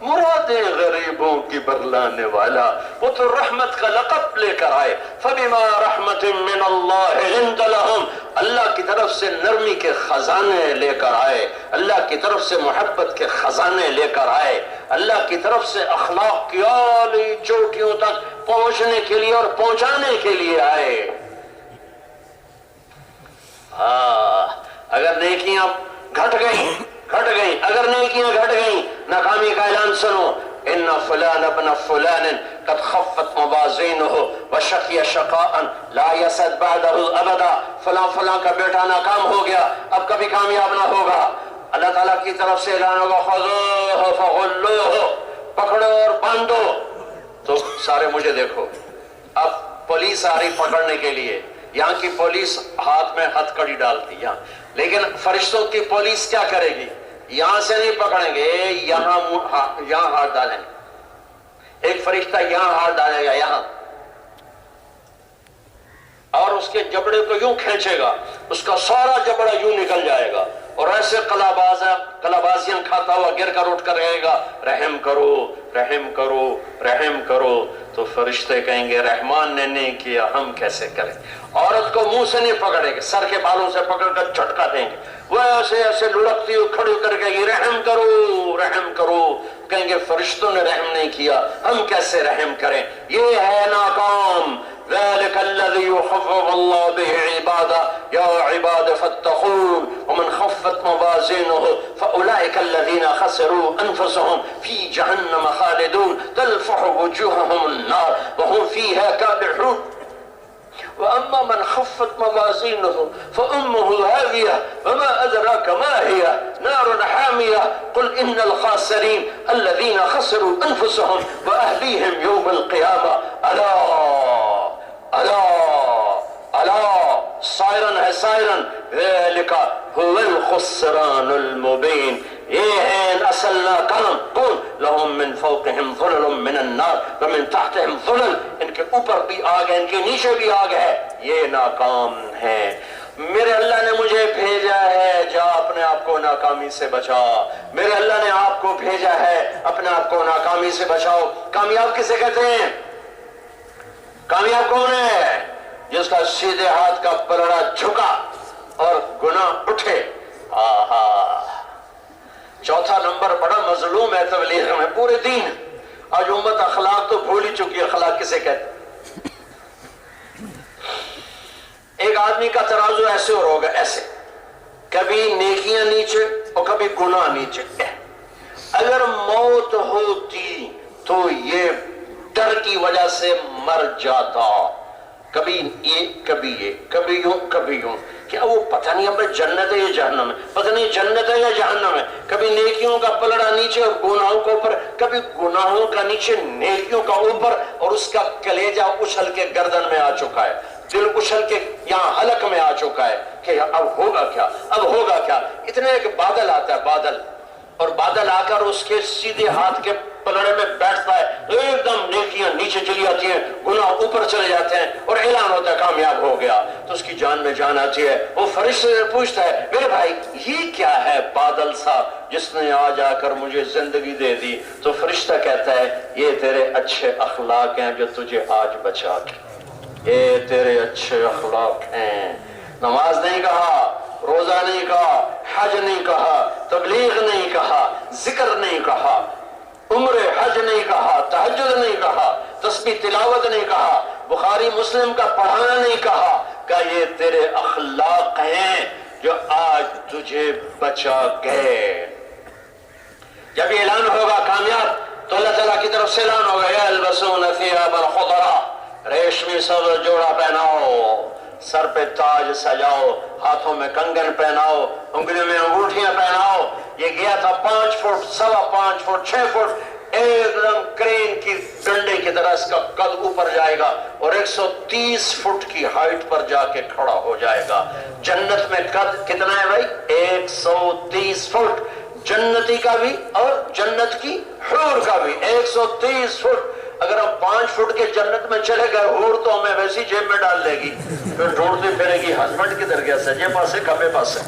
مرادیں غریبوں کی برلانے والا، وہ تو رحمت کا لقب لے کر آئے۔ فَبِمَا رَحْمَةٍ مِّنَ اللَّهِ لِنْتَ لَهُمْ، اللہ کی طرف سے نرمی کے خزانے لے کر آئے، اللہ کی طرف سے محبت کے خزانے لے کر آئے، اللہ کی طرف سے اخلاق کی اعلی چوٹیوں تک پہنچنے کے لیے اور پہنچانے کے لیے آئے۔ اگر نیکیاں گھٹ گئیں، اگر نیکیاں گھٹ گئیں، ناکامی کا اعلان سنو، ان فلان ابن فلان قد خفت موازینہ وشقی شقاء لا یسد بعدہ ابدا، فلاں فلاں کا بیٹا ناکام ہو گیا، اب کبھی کامیاب نہ ہوگا۔ اللہ تعالیٰ کی طرف سے اعلان ہوگا خذوہ فغلوہ، پکڑو اور باندھو۔ تو سارے مجھے دیکھو، اب پولیس آ رہی پکڑنے کے لیے، یہاں کی پولیس ہاتھ میں ہتھ کڑی ڈالتی ہے، لیکن فرشتوں کی پولیس کیا کرے گی؟ یہاں سے نہیں پکڑیں گے، یہاں ہاتھ ڈالیں گے، ایک فرشتہ یہاں ہاتھ ڈالے گا، یہاں، اور اس کے جبڑے کو یوں کھینچے گا، اس کا سارا جبڑا یوں نکل جائے گا، اور ایسے قلابازیاں کھاتا ہوا گر کر اٹھ کر رہے گا، رحم کرو، رحم کرو، رحم کرو۔ تو فرشتے کہیں گے رحمان نے نہیں کیا، ہم کیسے کریں؟ عورت کو منہ سے نہیں پکڑیں گے، سر کے بالوں سے پکڑ کر جھٹکا دیں گے، وہ ایسے ایسے لڑکتی ہوئی کھڑی کر کے رحم کرو، رحم کرو، کہیں گے فرشتوں نے رحم نہیں کیا، ہم کیسے رحم کریں؟ یہ ہے ناکام۔ ذلك الذي يخفف الله به عباده يا عباد فاتقون ومن خفت موازينه فأولئك الذين خسروا أنفسهم في جهنم خالدون تلفح وجوههم النار وهم فيها كابحون وأما من خفت موازينه فأمه هاوية وما أدراك ما هي نار حامية قل إن الخاسرين الذين خسروا أنفسهم وأهليهم يوم القيامة سائرن ہے سائرن ذالک هو الخسران المبین، یہ ہے اصل ناکام۔ کون؟ لهم من فوقهم ظلل من النار ومن تحتهم ظلل، ان کے اوپر بھی آگ ہے، ان کے نیچے بھی آگ ہے، یہ ناکام ہیں۔ میرے اللہ نے مجھے بھیجا ہے، جا اپنے آپ کو ناکامی سے بچا۔ میرے اللہ نے آپ کو بھیجا ہے، اپنے آپ کو ناکامی سے بچاؤ۔ کامیاب کسے کہتے ہیں؟ کامیاب کون ہے؟ جس کا سیدھے ہاتھ کا پلڑا جھکا اور گناہ اٹھے۔ چوتھا نمبر بڑا مظلوم ہے تبلیغ میں، پورے دین۔ آج امت اخلاق تو بھول ہی چکی ہے، اخلاق کسے کہتے؟ ایک آدمی کا ترازو ایسے اور ہوگا، ایسے، کبھی نیکیاں نیچے اور کبھی گناہ نیچے۔ اگر موت ہوتی تو یہ ڈر کی وجہ سے مر جاتا، کبھی یہ کبھی یہ، کبھی یوں کبھی یوں، کیا وہ پتہ نہیں ہمیں جنت ہے یا جہنم ہے، پتہ نہیں جنت ہے یا جہنم ہے۔ کبھی نیکیوں کا پلڑا نیچے اور گناہوں کا اوپر، کبھی گناہوں کا نیچے نیکیوں کا اوپر، اور اس کا کلیجہ اچھل کے گردن میں آ چکا ہے، دل اچھل کے یہاں حلق میں آ چکا ہے کہ اب ہوگا کیا، اب ہوگا کیا۔ اتنے ایک بادل آتا ہے، بادل، اور بادل آ کر اس کے سیدھے ہاتھ کے پلڑے میں بیٹھتا ہے، ایک دم نیکی نیکیاں نیچے چلی جاتی ہیں، گناہ اوپر چلے جاتے ہیں، اور اعلان ہوتا ہے کامیاب ہو گیا، تو اس کی جان میں جان آتی ہے۔ وہ فرشتے سے پوچھتا ہے میرے بھائی یہ کیا ہے بادل سا جس نے آج آ کر مجھے زندگی دے دی؟ تو فرشتہ کہتا ہے یہ تیرے اچھے اخلاق ہیں جو تجھے آج بچا کے، یہ تیرے اچھے اخلاق ہیں۔ نماز نہیں کہا، روزہ نہیں کہا، حج نہیں کہا، تبلیغ نہیں کہا، ذکر نہیں کہا، عمر حج نہیں کہا، تہجد نہیں کہا، تسبیح تلاوت نہیں کہا، بخاری مسلم کا پڑھانا نہیں کہا، کہ یہ تیرے اخلاق ہیں جو آج تجھے بچا گئے۔ جب یہ اعلان ہوگا کامیاب تو اللہ تعالیٰ کی طرف سے اعلان ہوگا یلبسون ثیابا خضرا، ریشمی سبز جوڑا پہناؤ، سر پہ تاج سجاؤ، ہاتھوں میں کنگن پہناؤ، انگلیوں میں انگوٹھیاں پہناؤ۔ یہ گیا تھا 5 فٹ، 5.25 فٹ، 6 فٹ، ایک دم کرین کی ڈنڈے کی طرح اس کا قد اوپر جائے گا اور 130 فٹ کی ہائٹ پر جا کے کھڑا ہو جائے گا۔ جنت میں قد کتنا ہے بھائی؟ 130 فٹ، جنتی کا بھی اور جنت کی حور کا بھی 130 فٹ۔ اگر ہم 5 فٹ کے جنت میں چلے گئے، حور تو ہمیں ویسی جیب میں ڈال لے گی، پھر ڈھونڈتی پھرے گی ہسبینڈ کدھر گیا، سجے پاسے کھبے پاسے۔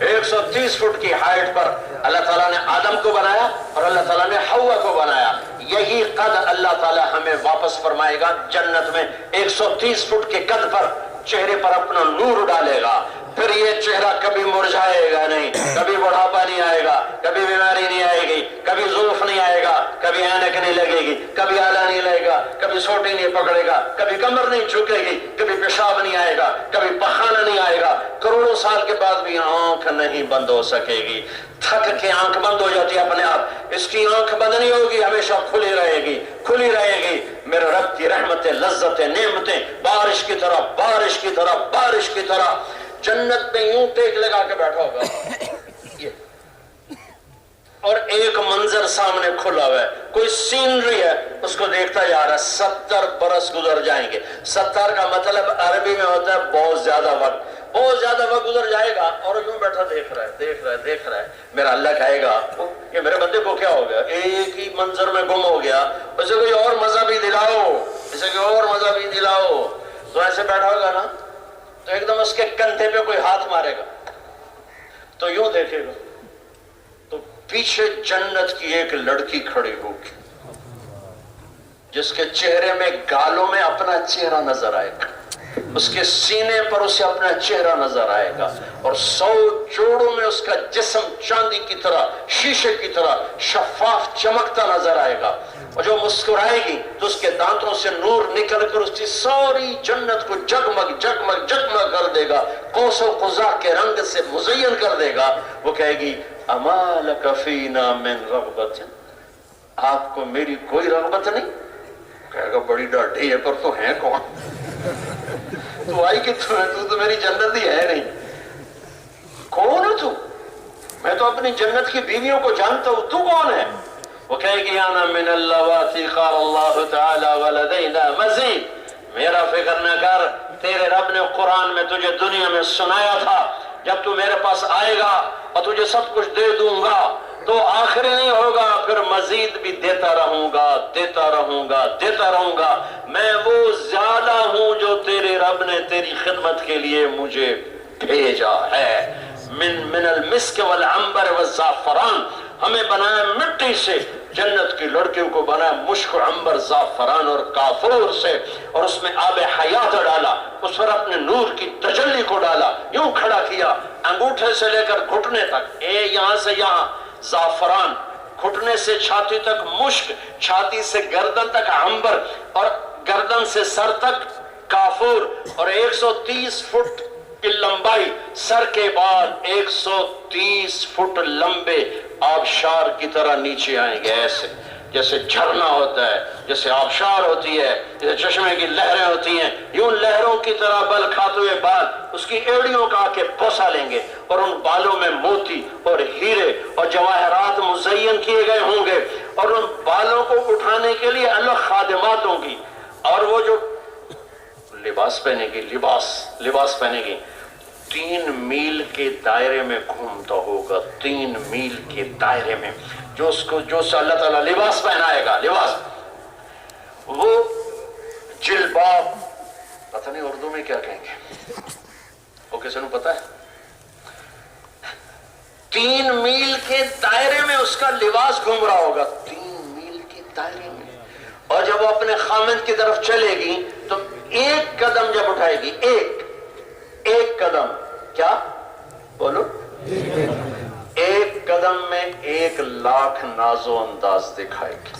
130 فٹ کی ہائٹ پر اللہ تعالیٰ نے آدم کو بنایا اور اللہ تعالیٰ نے حوا کو بنایا۔ یہی قد اللہ تعالیٰ ہمیں واپس فرمائے گا جنت میں، 130 فٹ کے قد پر چہرے پر اپنا نور ڈالے گا۔ پھر یہ چہرہ کبھی مرجھائے گا نہیں، کبھی بڑھاپا نہیں آئے گا، کبھی بیماری نہیں آئے گی، کبھی ضعف نہیں آئے گا، کبھی اینک نہیں لگے گی، کبھی آلہ نہیں لگے گا، کبھی سوٹی نہیں پکڑے گا، کبھی کمر نہیں جھکے گی، کبھی پیشاب نہیں آئے گا، کبھی پخانہ نہیں آئے گا۔ کروڑوں سال کے بعد بھی آنکھ نہیں بند ہو سکے گی، تھک کے آنکھ بند ہو جاتی ہے اپنے آپ، اس کی آنکھ بند نہیں ہوگی، ہمیشہ کھلی رہے گی، کھلی رہے گی۔ میرے رب کی رحمتیں، لذتیں، نعمتیں بارش کی طرح، بارش کی طرح، بارش کی طرح جنت میں یوں ٹیک لگا کے بیٹھا ہوگا اور ایک منظر سامنے کھلا ہوا ہے، کوئی سینری ہے، اس کو دیکھتا جا رہا ہے۔ 70 برس گزر جائیں گے۔ 70 کا مطلب عربی میں ہوتا ہے بہت زیادہ وقت، بہت زیادہ وقت گزر جائے گا اور یوں بیٹھا دیکھ رہا ہے، دیکھ رہا ہے، دیکھ رہا ہے۔ میرا اللہ کہے گا کہ میرے بندے کو کیا ہو گیا، ایک ہی منظر میں گم ہو گیا، اسے کوئی اور مزہ بھی دلاؤ، اسے کوئی اور مزہ بھی دلاؤ۔ تو ایسے بیٹھا ہوگا نا تو ایک دم اس کے کندھے پہ کوئی ہاتھ مارے گا تو یوں دیکھے گا تو پیچھے جنت کی ایک لڑکی کھڑی ہوگی جس کے چہرے میں، گالوں میں اپنا چہرہ نظر آئے گا، اس کے سینے پر اسے اپنا چہرہ نظر آئے گا، اور 100 جوڑوں میں اس کا جسم چاندی کی طرح، شیشے کی طرح شفاف چمکتا نظر آئے گا۔ اور جو مسکرائے گی تو اس کے دانتوں سے نور نکل کر اس کی ساری جنت کو جگمگ جگمگ جگمگ کر دے گا، قوس و قزح کے رنگ سے مزین کر دے گا۔ وہ کہے گی اما لک فینا من رغبت، آپ کو میری کوئی رغبت نہیں؟ کہے گا بڑی ڈاڈی ہے پر تو ہے کون؟ تو آئی کہ تو میری جنت ہی ہے نہیں، کون ہے تو؟ میں تو اپنی جنت کی بیویوں کو جانتا ہوں، تو کون ہے؟ وہ کہے گی انا من اللواتی قال اللہ تعالی ولدینا مزید، میرا فکر نہ کر، تیرے رب نے قرآن میں تجھے دنیا میں سنایا تھا جب تو میرے پاس آئے گا اور تجھے سب کچھ دے دوں گا تو آخر نہیں ہوگا، پھر مزید بھی دیتا رہوں گا، دیتا رہوں گا، دیتا رہوں گا۔ میں وہ زیادہ ہوں جو تیرے رب نے تیری خدمت کے لیے مجھے بھیجا ہے۔ من المسک والعنبر والزعفران، ہمیں بنایا مٹی سے، جنت کی لڑکیوں کو بنایا مشک، عنبر، زعفران اور کافور سے، اور اس میں آب حیات ڈالا، اس پر اپنے نور کی تجلی کو ڈالا، یوں کھڑا کیا، انگوٹھے سے لے کر گھٹنے تک، یہاں سے یہاں زعفران، گھٹنے سے چھاتی تک مشک، چھاتی سے گردن تک عنبر، اور گردن سے سر تک کافور، اور 130 فٹ کی لمبائی، سر کے بال 130 فٹ لمبے آبشار کی طرح نیچے آئیں گے، ایسے جیسے جھرنا ہوتا ہے، جیسے آبشار ہوتی ہے، جیسے چشمے کی لہریں ہوتی ہیں، یوں لہروں کی طرح بل کھاتے ہوئے بال اس کی ایڑیوں کا آ کے بوسہ لیں گے، اور ان بالوں میں موتی اور ہیرے اور جواہرات مزین کیے گئے ہوں گے، اور ان بالوں کو اٹھانے کے لیے الگ خادمات ہوں گی، اور وہ جو لباس پہنے گی، لباس پہنے گی، 3 میل کے دائرے میں گھومتا ہوگا، 3 میل کے دائرے میں، جو اس سے اللہ تعالیٰ لباس پہنائے گا، لباس نہیں اردو میں کیا کہیں گے؟ وہ کسی نے پتا ہے؟ 3 میل کے دائرے میں اس کا لباس گھوم رہا ہوگا، 3 میل کے دائرے میں، اور جب وہ اپنے خامد کی طرف چلے گی تو ایک قدم جب اٹھائے گی، ایک قدم، کیا بولو؟ ایک قدم میں 1,00,000 ناز و انداز دکھائے گی۔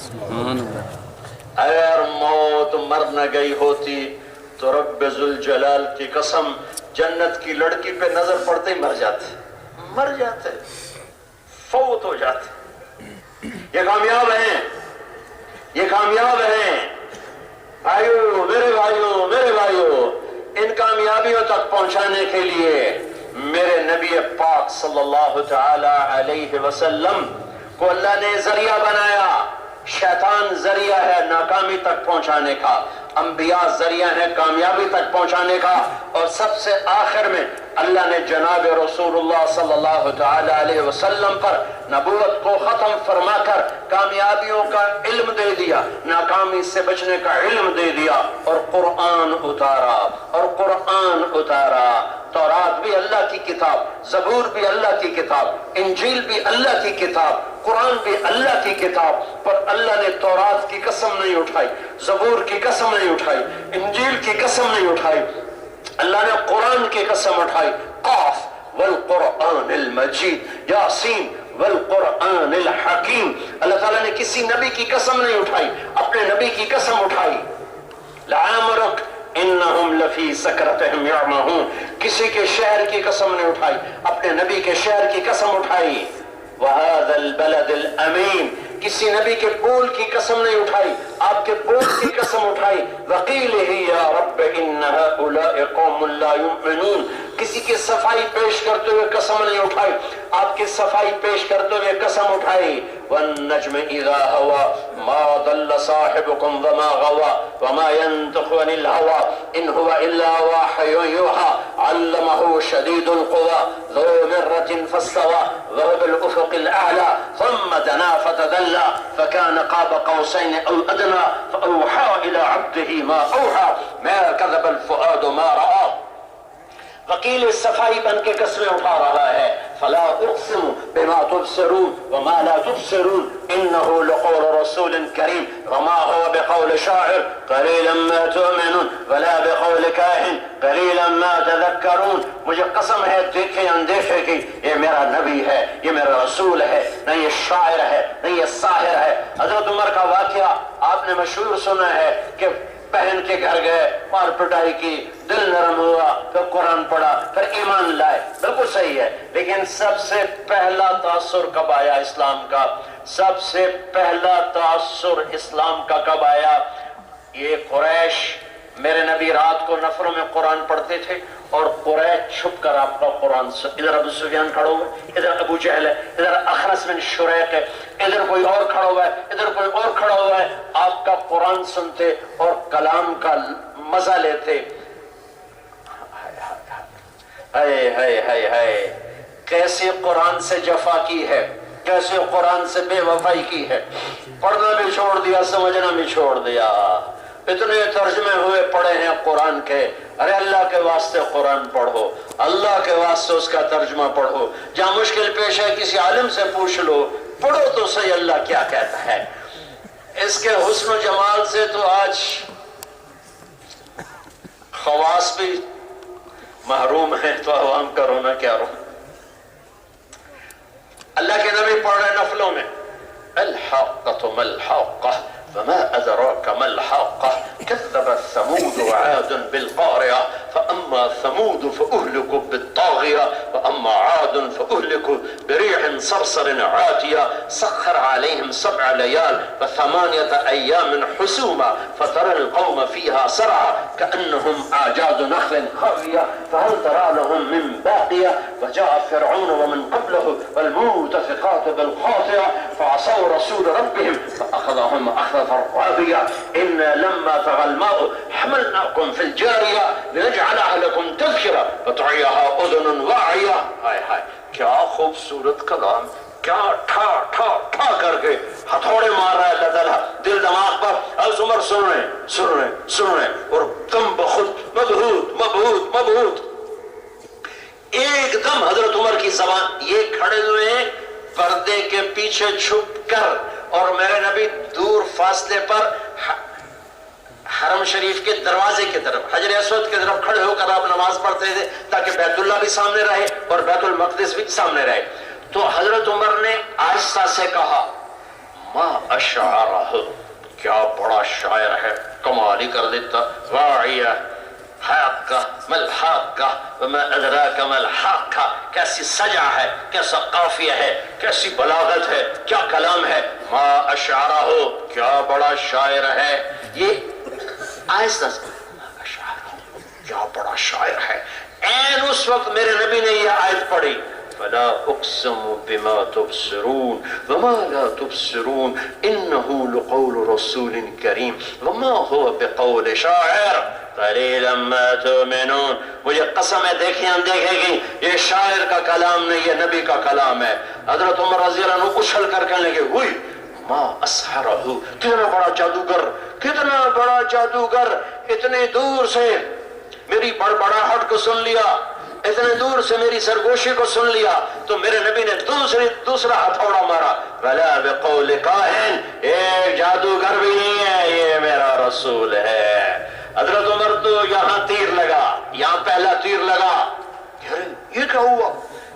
اگر موت مر نہ گئی ہوتی تو رب ذوالجلال کی قسم جنت کی لڑکی پہ نظر پڑتے ہی مر جاتے، فوت ہو جاتے۔ یہ کامیاب ہیں بھائیو، میرے بھائیو، ان کامیابیوں تک پہنچانے کے لیے میرے نبی پاک صلی اللہ تعالی علیہ وسلم کو اللہ نے ذریعہ بنایا۔ شیطان ذریعہ ہے ناکامی تک پہنچانے کا، انبیاء ذریعہ ہے کامیابی تک پہنچانے کا، اور سب سے آخر میں اللہ نے جناب رسول اللہ صلی اللہ تعالی علیہ وسلم پر نبوت کو ختم فرما کر کامیابیوں کا علم دے دیا، ناکامی سے بچنے کا علم دے دیا، اور قرآن اتارا۔ تورات بھی اللہ کی کتاب، زبور بھی اللہ کی کتاب، انجیل بھی اللہ کی کتاب، قرآن بھی اللہ کی کتاب، پر اللہ نے تورات کی قسم نہیں اٹھائی، زبور کی قسم نہیں اٹھائی، انجیل کی قسم نہیں اٹھائی، اللہ نے قرآن کی قسم اٹھائی۔ قاف والقرآن المجید، یاسین والقرآن الحکیم۔ اللہ تعالیٰ نے کسی نبی کی قسم نہیں اٹھائی، اپنے نبی کی قسم اٹھائی۔ لعمرک انہم لفی سکرتہم یعمہون، کسی کے شہر کی قسم نہیں اٹھائی، اپنے نبی کے شہر کی قسم اٹھائی۔ وہذا البلد الامین، کسی نبی کے بول کی قسم نہیں اٹھائی، آپ کے بول کی قسم اٹھائی۔ وقیلہ یا رب ان ہؤلاء قوم لا یؤمنون، کسی کی صفائی پیش کرتے ہوئے قسم نہیں اٹھائی، آپ کی صفائی پیش کرتے ہوئے قسم اٹھائی۔ والنجم اذا ہوا ما ضل صاحبكم وما غوا وما ينطق عن الهوى ان هو الا وحي يوحى علمه شديد القوى ذو مرة فاستوى وهو بالافق الاعلى ثم دنا فتدلى فكان قاب قوسين او ادنى فاوحى الى عبده ما اوحى ما كذب الفؤاد ما راى۔ وکیل صفائی بن کے قسمیں اٹھا رہا ہے۔ فلا اقسم بما تبصرون وما لا تبصرون انه لقول رسول کریم وما هو بقول شاعر قلیلا ما تؤمنون ولا بقول کاہن قلیلا ما تذکرون۔ مجھے قسم ہے دیکھے اندیشے کی، یہ میرا نبی ہے، یہ میرا رسول ہے، نہ یہ شاعر ہے نہ یہ ساحر ہے۔ حضرت عمر کا واقعہ آپ نے مشہور سنا ہے کہ بہن کے گھر گئے، مار پٹائی کی، دل نرم ہوا، پھر قرآن پڑھا، پھر ایمان لائے، بالکل صحیح ہے۔ لیکن سب سے پہلا تاثر کب آیا اسلام کا؟ سب سے پہلا تاثر اسلام کا کب آیا؟ یہ قریش، میرے نبی رات کو نفروں میں قرآن پڑھتے تھے، اور قریش چھپ کر آپ کا قرآن، ادھر ابو سفیان کھڑا ہوا ہے، ادھر ابو جہل ہے، ادھر اخنس بن شریق ہے، ادھر کوئی اور کھڑا ہوا ہے، ادھر کوئی اور کھڑا ہوا ہے، آپ کا قرآن سنتے اور کلام کا مزہ لیتے۔ ہائے کیسے قرآن سے جفا کی ہے، کیسے قرآن سے بے وفائی کی ہے، پڑھنا بھی چھوڑ دیا، سمجھنا بھی چھوڑ دیا۔ اتنے ترجمے ہوئے پڑھے ہیں قرآن کے، ارے اللہ کے واسطے قرآن پڑھو، اللہ کے واسطے اس کا ترجمہ پڑھو، جہاں مشکل پیش ہے کسی عالم سے پوچھ لو، پڑھو تو صحیح اللہ کیا کہتا ہے۔ اس کے حسن و جمال سے تو آج خواص بھی محروم ہیں، تو عوام کا رونا کیا رونا۔ اللہ کے نبی پڑھ رہے نفلوں میں، الحاقۃ ما الحاقۃ وما أدراك ما الحاقة كذبت ثمود وعاد بالقارعة فأما ثمود فأهلكوا بالطاغية وأما عاد فأهلكوا بريح صرصر عاتية سخر عليهم 7 ليال و8 أيام حسوما فترى القوم فيها سرعى كأنهم أعجاز نخل خاوية فهل ترى لهم من باقية وجاء فرعون ومن قبله والمؤتفقات بالخاطئة فعصوا رسول ربهم فأخذهم أخذ الرابية إنا لما طغى الماء حملناكم في الجارية لنجعلها لكم تذكرة فتعيها أذن واعية۔ ہائے ہائے کیا خوبصورت کلام، کیا ٹھا ٹھا ٹھا کر کے ہتھوڑے مار رہا ہے اللہ تعالیٰ دل دماغ پر۔ عمر سن رہے اور تم بخود مبہوت مبہوت مبہوت. ایک دم حضرت عمر کی زبان، یہ کھڑے ہوئے ہیں پردے کے پیچھے چھپ کر، اور میرے نبی دور فاصلے پر حرم شریف کے دروازے کی طرف، حجر اسود کی طرف کھڑے ہو کر آپ نماز پڑھتے تھے تاکہ بیت اللہ بھی سامنے رہے اور بیت المقدس بھی سامنے رہے. تو حضرت عمر نے آہستہ سے کہا ما اشعرہ، کیا بڑا شاعر ہے، کمال ہی کر دیتا. واعیہ حاقہ ملحاقہ وما ادراک ملحاقہ، کیسی سجع ہے، کیسا قافیہ ہے، کیسی بلاغت ہے، کیا کلام ہے. ما اشعرہ، کیا بڑا شاعر ہے. یہ آہستہ سے کیا بڑا شاعر ہے. این اس وقت میرے نبی نے یہ آیت پڑھی فلا اقسم بما تبصرون وما لا تبصرون انه لقول رسول کریم وما هو بقول شاعر قلیلا ما تؤمنون. مجھے قسم ہے دیکھیں دیکھے گی یہ شاعر کا کلام نہیں، یہ نبی کا کلام ہے. حضرت عمر رضی اللہ عنہ اچھل کر کہنے لگے ہوئی ما اسحرہ، کتنا بڑا جادوگر، کتنا بڑا جادوگر، اتنے دور سے میری بڑبڑاہٹ کو سن لیا، اتنے دور سے میری سرگوشی کو سن لیا. تو میرے نبی نے دوسرا ہتھوڑا مارا ولا بقول کاہن، ایک جادوگر بھی نہیں ہے، یہ میرا رسول ہے. حضرت عمر تو یہاں تیر لگا، یہاں پہلا تیر لگا، یہ کیا ہوا،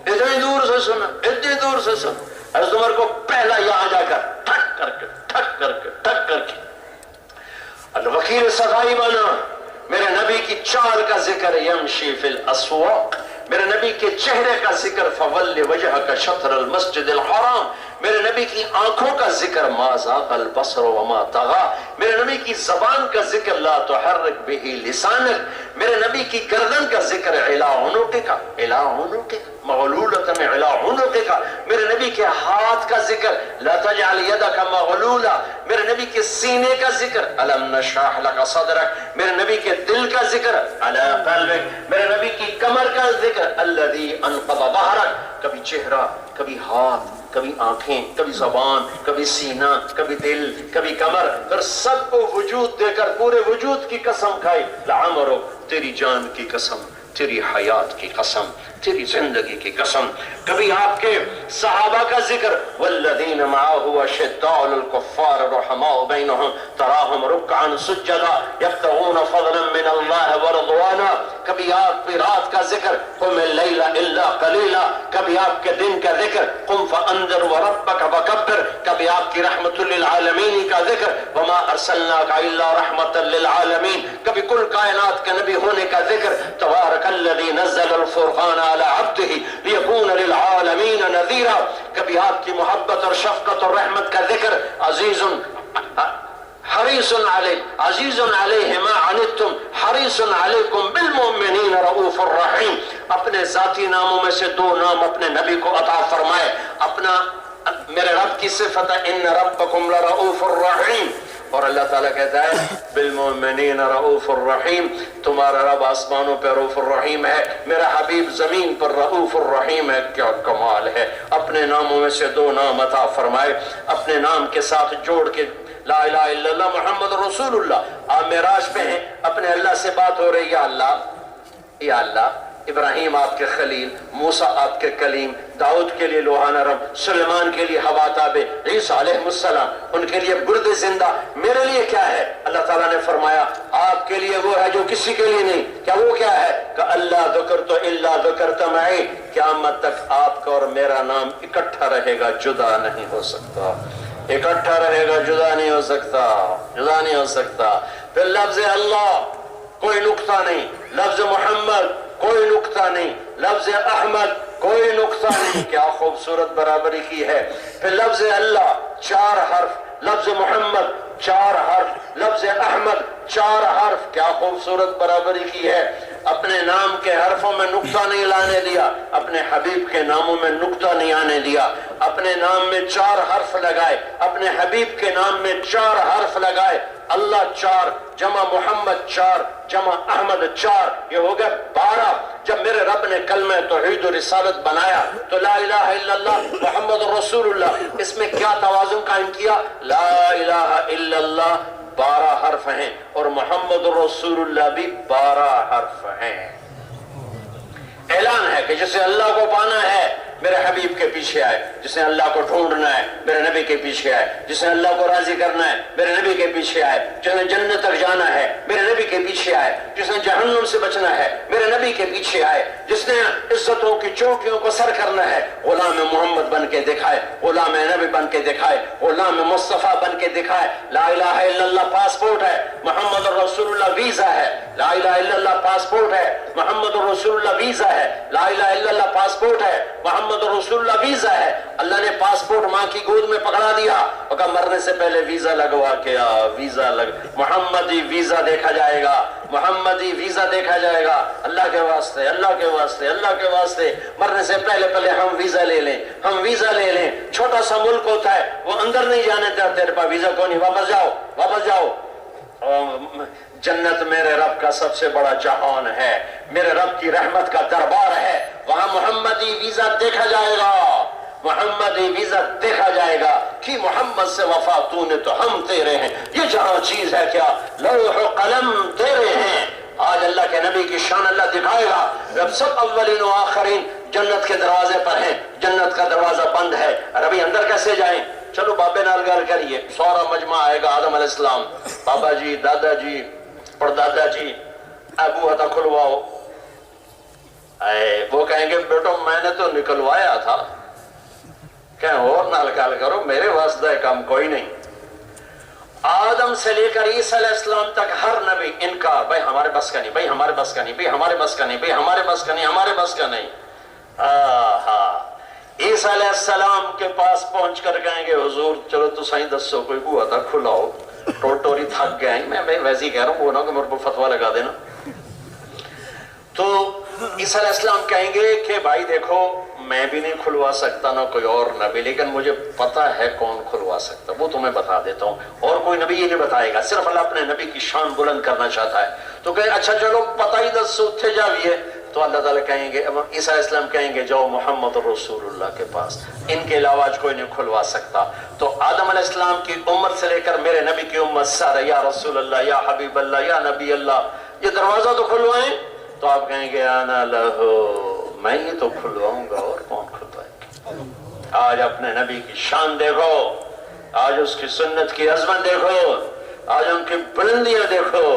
اتنے دور سے سنا، اتنے دور سے سنا. حضرت عمر کو پہلا یہاں جا کر ٹھک کر کے ٹھک کر کے ٹھک کر کے الوکیل صفائی بنا. میرے نبی کی چال کا ذکر یمشی فی الاسواق، میرے نبی کے چہرے کا ذکر فول وجہک شطر المسجد الحرام، میرے نبی کی آنکھوں کا ذکر ما زاغ البصر وما طغى، میرے نبی کی زبان کا ذکر لا تحرک به لسانک، میرے نبی کی گردن کا ذکر علی عنقک علی عنقک مغلولۃ علی عنقک، میرے نبی کے ہاتھ کا ذکر لا تجعل یدک مغلولہ، میرے نبی کے سینے کا ذکر الم نشرح لک صدرک، میرے نبی کے دل کا ذکر علی قلبک، میرے نبی کی کمر کا ذکر الذی انقض ظہرک. کبھی چہرہ، کبھی ہاتھ، کبھی آنکھیں، کبھی زبان، کبھی سینہ، کبھی دل، کبھی کمر، پھر سب کو وجود دے کر پورے وجود کی قسم کھائی لعمرک، تیری جان کی قسم، تیری حیات کی قسم، تیری زندگی کی قسم. کبھی آپ کے صحابہ کا ذکر والذین معه اشداء علی الکفار رحماء بینہم تراہم رکعا سجدا یبتغون فضلا من اللہ ورضوانا. کبھی آپ کی رات کا ذکر قم اللیل الا قلیلا، کبھی آپ کے دن کا ذکر قم فانذر وربک وکبر، کبھی آپ کی رحمت للعالمین کا ذکر وما ارسلناک الا رحمتا للعالمین، کبھی کل کائنات کے نبی ہونے کا ذکر تبارک الذی نزل الفرقان على عبده ليكون للعالمین نذیرا. کبھی آپ کی محبت اور شفقت اور رحمت کا ذکر عزیز حریص علیہ عزیز علیہ ما عنتم حریص علیکم بالمؤمنین رؤوف الرحیم. اپنے ذاتی ناموں میں سے دو نام اپنے نبی کو عطا فرمائے. اپنا میرے رب کی صفت ہے ان ربکم لرؤوف الرحیم، اور اللہ تعالیٰ کہتا ہے بالمؤمنین رؤوف الرحیم، تمہارا رب آسمانوں پہ رؤوف الرحیم ہے، میرا حبیب زمین پر رؤوف الرحیم ہے. کیا کمال ہے. اپنے ناموں میں سے دو نام عطا فرمائے، اپنے نام کے ساتھ جوڑ کے لا الہ الا اللہ محمد رسول اللہ. آپ معراج پہ ہیں، اپنے اللہ سے بات ہو رہی، یا اللہ یا اللہ. ابراہیم آپ کے خلیل، موسیٰ آپ کے کلیم، داؤد کے لیے لوہا نرم، سلیمان کے لیے ہوا تابع، عیسیٰ علیہ السلام ان کے لیے برد زندہ. میرے لیے کیا ہے؟ اللہ تعالیٰ نے فرمایا آپ کے لیے وہ ہے جو کسی کے لیے نہیں. کیا وہ کیا ہے؟ کہ اللہ ذکرت الا ذکرت معی، قیامت تک آپ کا اور میرا نام اکٹھا رہے گا، جدا نہیں ہو سکتا. اکٹھا رہے گا، جدا نہیں ہو سکتا، جدا نہیں ہو سکتا. پھر لفظ اللہ کوئی نقطہ نہیں، لفظ محمد کوئی نقطہ نہیں، لفظ احمد کوئی نقطہ نہیں. کیا خوبصورت برابری کی ہے. پھر لفظ اللہ 4 حرف، لفظ محمد 4 حرف، لفظ احمد 4 حرف. کیا خوبصورت برابری کی ہے. اپنے نام کے حرفوں میں نقطہ نہیں لانے دیا، اپنے حبیب کے ناموں میں نقطہ نہیں آنے دیا. اپنے نام میں 4 حرف لگائے، اپنے حبیب کے نام میں 4 حرف لگائے. اللہ 4 جمع محمد 4 جمع احمد 4، یہ ہو گیا 12. جب میرے رب نے کلمہ توحید و رسالت بنایا تو لا الہ الا اللہ محمد رسول اللہ، اس میں کیا توازن قائم کیا؟ لا الہ الا اللہ 12 حرف ہیں اور محمد رسول اللہ بھی 12 حرف ہیں۔ اعلان ہے کہ جسے اللہ کو پانا ہے میرے حبیب کے پیچھے آئے، جس نے اللہ کو ڈھونڈنا ہے میرے نبی کے پیچھے آئے، جس نے اللہ کو راضی کرنا ہے میرے نبی کے پیچھے آئے، جس نے جنت تک جانا ہے میرے نبی کے پیچھے آئے، جس نے جہنم سے بچنا ہے میرے نبی کے پیچھے آئے، جس نے عزتوں کی چوٹیوں کو سر کرنا ہے غلام محمد بن کے دکھائے، غلام نبی بن کے دکھائے، غلام مصطفیٰ بن کے دکھائے۔ لا الہ الا اللہ پاسپورٹ ہے، محمد رسول اللہ ویزا ہے۔ لا الہ الا اللہ پاسپورٹ ہے، محمد رسول اللہ ویزا ہے۔ لا الہ الا اللہ پاسپورٹ ہے، محمد رسول اللہ ویزا ہے۔ اللہ نے پاسپورٹ ماں کی گود میں پکڑا دیا اور کہا مرنے سے پہلے ویزا لگوا کے آ، ویزا محمدی ویزا دیکھا جائے گا، محمدی ویزا دیکھا جائے گا۔ اللہ کے واسطے، اللہ کے واسطے، اللہ کے واسطے مرنے سے پہلے ہم ویزا لے لیں، ہم ویزا لے لیں۔ چھوٹا سا ملک ہوتا ہے وہ اندر نہیں جانے دیتا، تیرے پاس ویزا کو نہیں، واپس جاؤ، واپس جاؤ۔ جنت میرے رب کا سب سے بڑا جہان ہے، میرے رب کی رحمت کا دربار ہے، وہاں محمدی ویزا دیکھا جائے گا، محمدی ویزا دیکھا جائے گا کہ محمد سے وفا تو نے تو ہم تیرے ہیں۔ یہ جہاں چیز ہے کیا، لوح و قلم تیرے ہیں۔ آج اللہ کے نبی کی شان اللہ دکھائے گا جب سب اولین و آخرین جنت کے دروازے پر ہیں، جنت کا دروازہ بند ہے، ابھی اندر کیسے جائیں؟ چلو بابے نال گل کریے، سورا مجمع آئے گا، آدم علیہ السلام، بابا جی، دادا جی، پردادا جی، ابو ہتا کھلواؤ۔ وہ کہیں گے بیٹو میں نے تو نکلوایا تھا، کہیں اور نال گل کرو، میرے واسطے کام کوئی نہیں۔ آدم سے لے کر عیسیٰ علیہ السلام تک ہر نبی انکار، بھائی ہمارے بس کا نہیں، بھائی ہمارے بس کا نہیں، بھائی ہمارے بس کا نہیں، بھائی ہمارے بس کا نہیں، ہمارے بس کا نہیں۔ عیسیٰ علیہ السلام کے پاس پہنچ کر کہیں گے حضور چلو تو صحیح دسو کوئی بوا تھا کھلاؤ، ٹوری تھک گئے ہیں، میں ویسے ہی کہہ رہا ہوں، وہ نہ کہ میرے کو فتویٰ لگا دینا۔ تو عیسیٰ علیہ السلام کہیں گے کہ بھائی دیکھو میں بھی نہیں کھلوا سکتا نہ کوئی اور نبی، لیکن مجھے پتا ہے کون کھلوا سکتا، وہ تمہیں بتا دیتا ہوں، اور کوئی نبی یہ نہیں بتائے گا، صرف اللہ اپنے نبی کی شان بلند کرنا چاہتا ہے۔ تو کہیں اچھا چلو پتہ ہی دسو اتھے جاویے، تو اللہ تعالیٰ کہیں گے، عیسیٰ علیہ السلام کہیں گے جاؤ محمد رسول اللہ کے پاس، ان کے علاوہ آج کوئی نہیں کھلوا سکتا۔ تو آدم علیہ السلام کی امت سے لے کر میرے نبی کی امت سارے یا رسول اللہ، یا حبیب اللہ، یا نبی اللہ، یہ دروازہ تو کھلوائیں۔ تو آپ کہیں گے انا لہو، میں ہی تو کھلواؤں گا، اور کون کھلوائے گا؟ آج اپنے نبی کی شان دیکھو، آج اس کی سنت کی عظمت دیکھو، آج ان کی بلندیاں دیکھو۔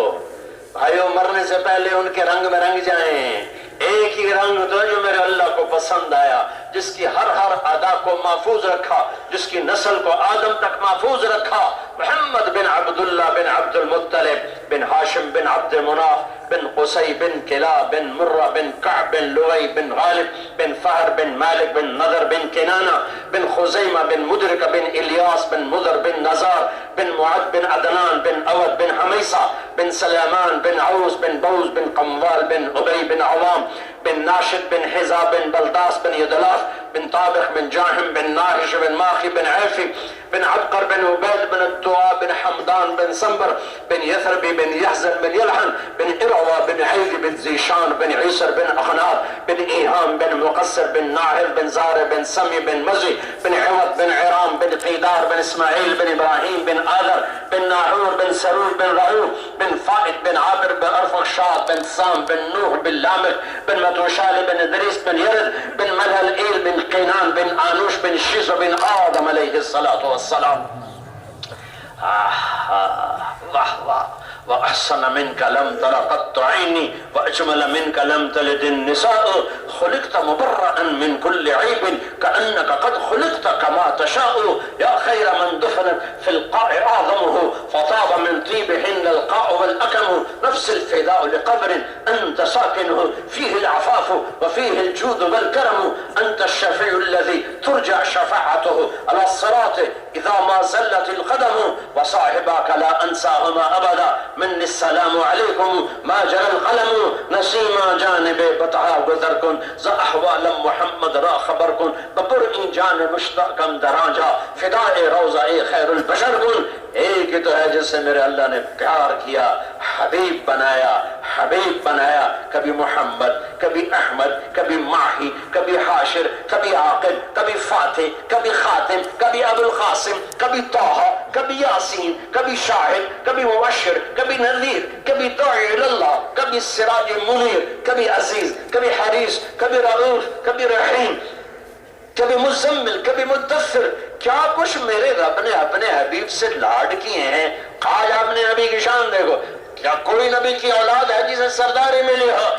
بھائیو مرنے سے پہلے ان کے رنگ میں رنگ جائیں، ایک ہی رنگ تو جو میرے اللہ کو پسند آیا، جس کی ہر ادا کو محفوظ رکھا، جس کی نسل کو آدم تک محفوظ رکھا، محمد بن عبداللہ بن عبد المطلب بن ہاشم بن عبد مناف بن قصی بن کلاب بن مرہ بن کعب بن لغی بن غالب بن فہر بن مالک بن نضر بن کنانہ بن خزیمہ بن مدرک بن الیاس بن مضر بن نزار بن معد بن عدنان بن اود بن حمیسہ بن سلیمان بن عوس بن بوز بن قموال بن عبی بن عوام بن ناشد بن حزاب بن بلداس بن یدلاف بن طابخ بن جاہم بن ناحش بن ماخی بن عیفی بن عبقر بن عبید بن الدعاء بن حمدان بن سنبر بن یثربی بن یحزن بن یلحن بن ارعوى بن عید بن زیشان بن عیسر بن اخناب بن ایہام بن مقصر بن ناحل بن زار بن سمی بن مزی بن عوض بن عرام بن قیدار بن اسماعیل بن ابراہیم بن آذر بن ناحور بن سرور بن رعوب بن فائد بن عابر بن ارفخشاد بن سام بن نوح بن لامک بن متوشال بن ادریس بن یرد بن ملہل ایل بن قینان بن آنوش بن شیز بن آدم علیہ السلام۔ واہ واہ وأحسن منك لم تر قط عيني وأجمل منك لم تلد النساء خلقت مبرأ من كل عيب كأنك قد خلقت كما تشاء يا خير من دفنت في القاع أعظمه فطاب من طيبهن القاع والأكم نفس الفداء لقبر أنت ساكنه فيه العفاف وفيه الجود والكرم أنت الشفيع الذي ترجع شفاعته على الصراط إذا ما زلت القدم وصاحبك لا أنساهما أبدا من السلام علیکم ما جرى القلم نسیما جانب بطعا گذر کن ز احوال محمد را خبر کن ببر این جان مشتاقم درانجا فدائے روضہ خیر البشر کن۔ ایک ہی تو ہے جس سے میرے اللہ نے پیار کیا، حبیب بنایا، حبیب بنایا، کبھی محمد، کبھی احمد، کبھی ماہی، کبھی حاشر، کبھی عاقب، کبھی فاتح۔ فاتح، کبھی خاتم، کبھی ابو القاسم، کبھی طہ، کبھی یاسین، کبھی شاہد، کبھی مبشر، کبھی نذیر، کبھی داعی اللہ، کبھی سراج منیر، کبھی عزیز، کبھی حریص، کبھی رؤوف، کبھی رحیم، کبھی مزمل، کبھی مدثر. کیا کچھ میرے رب نے اپنے حبیب سے لاڈ کیے ہیں. آج آپ نے نبی کی شان دیکھو. کیا کوئی نبی کی اولاد ہے جسے سرداری ملی ہو؟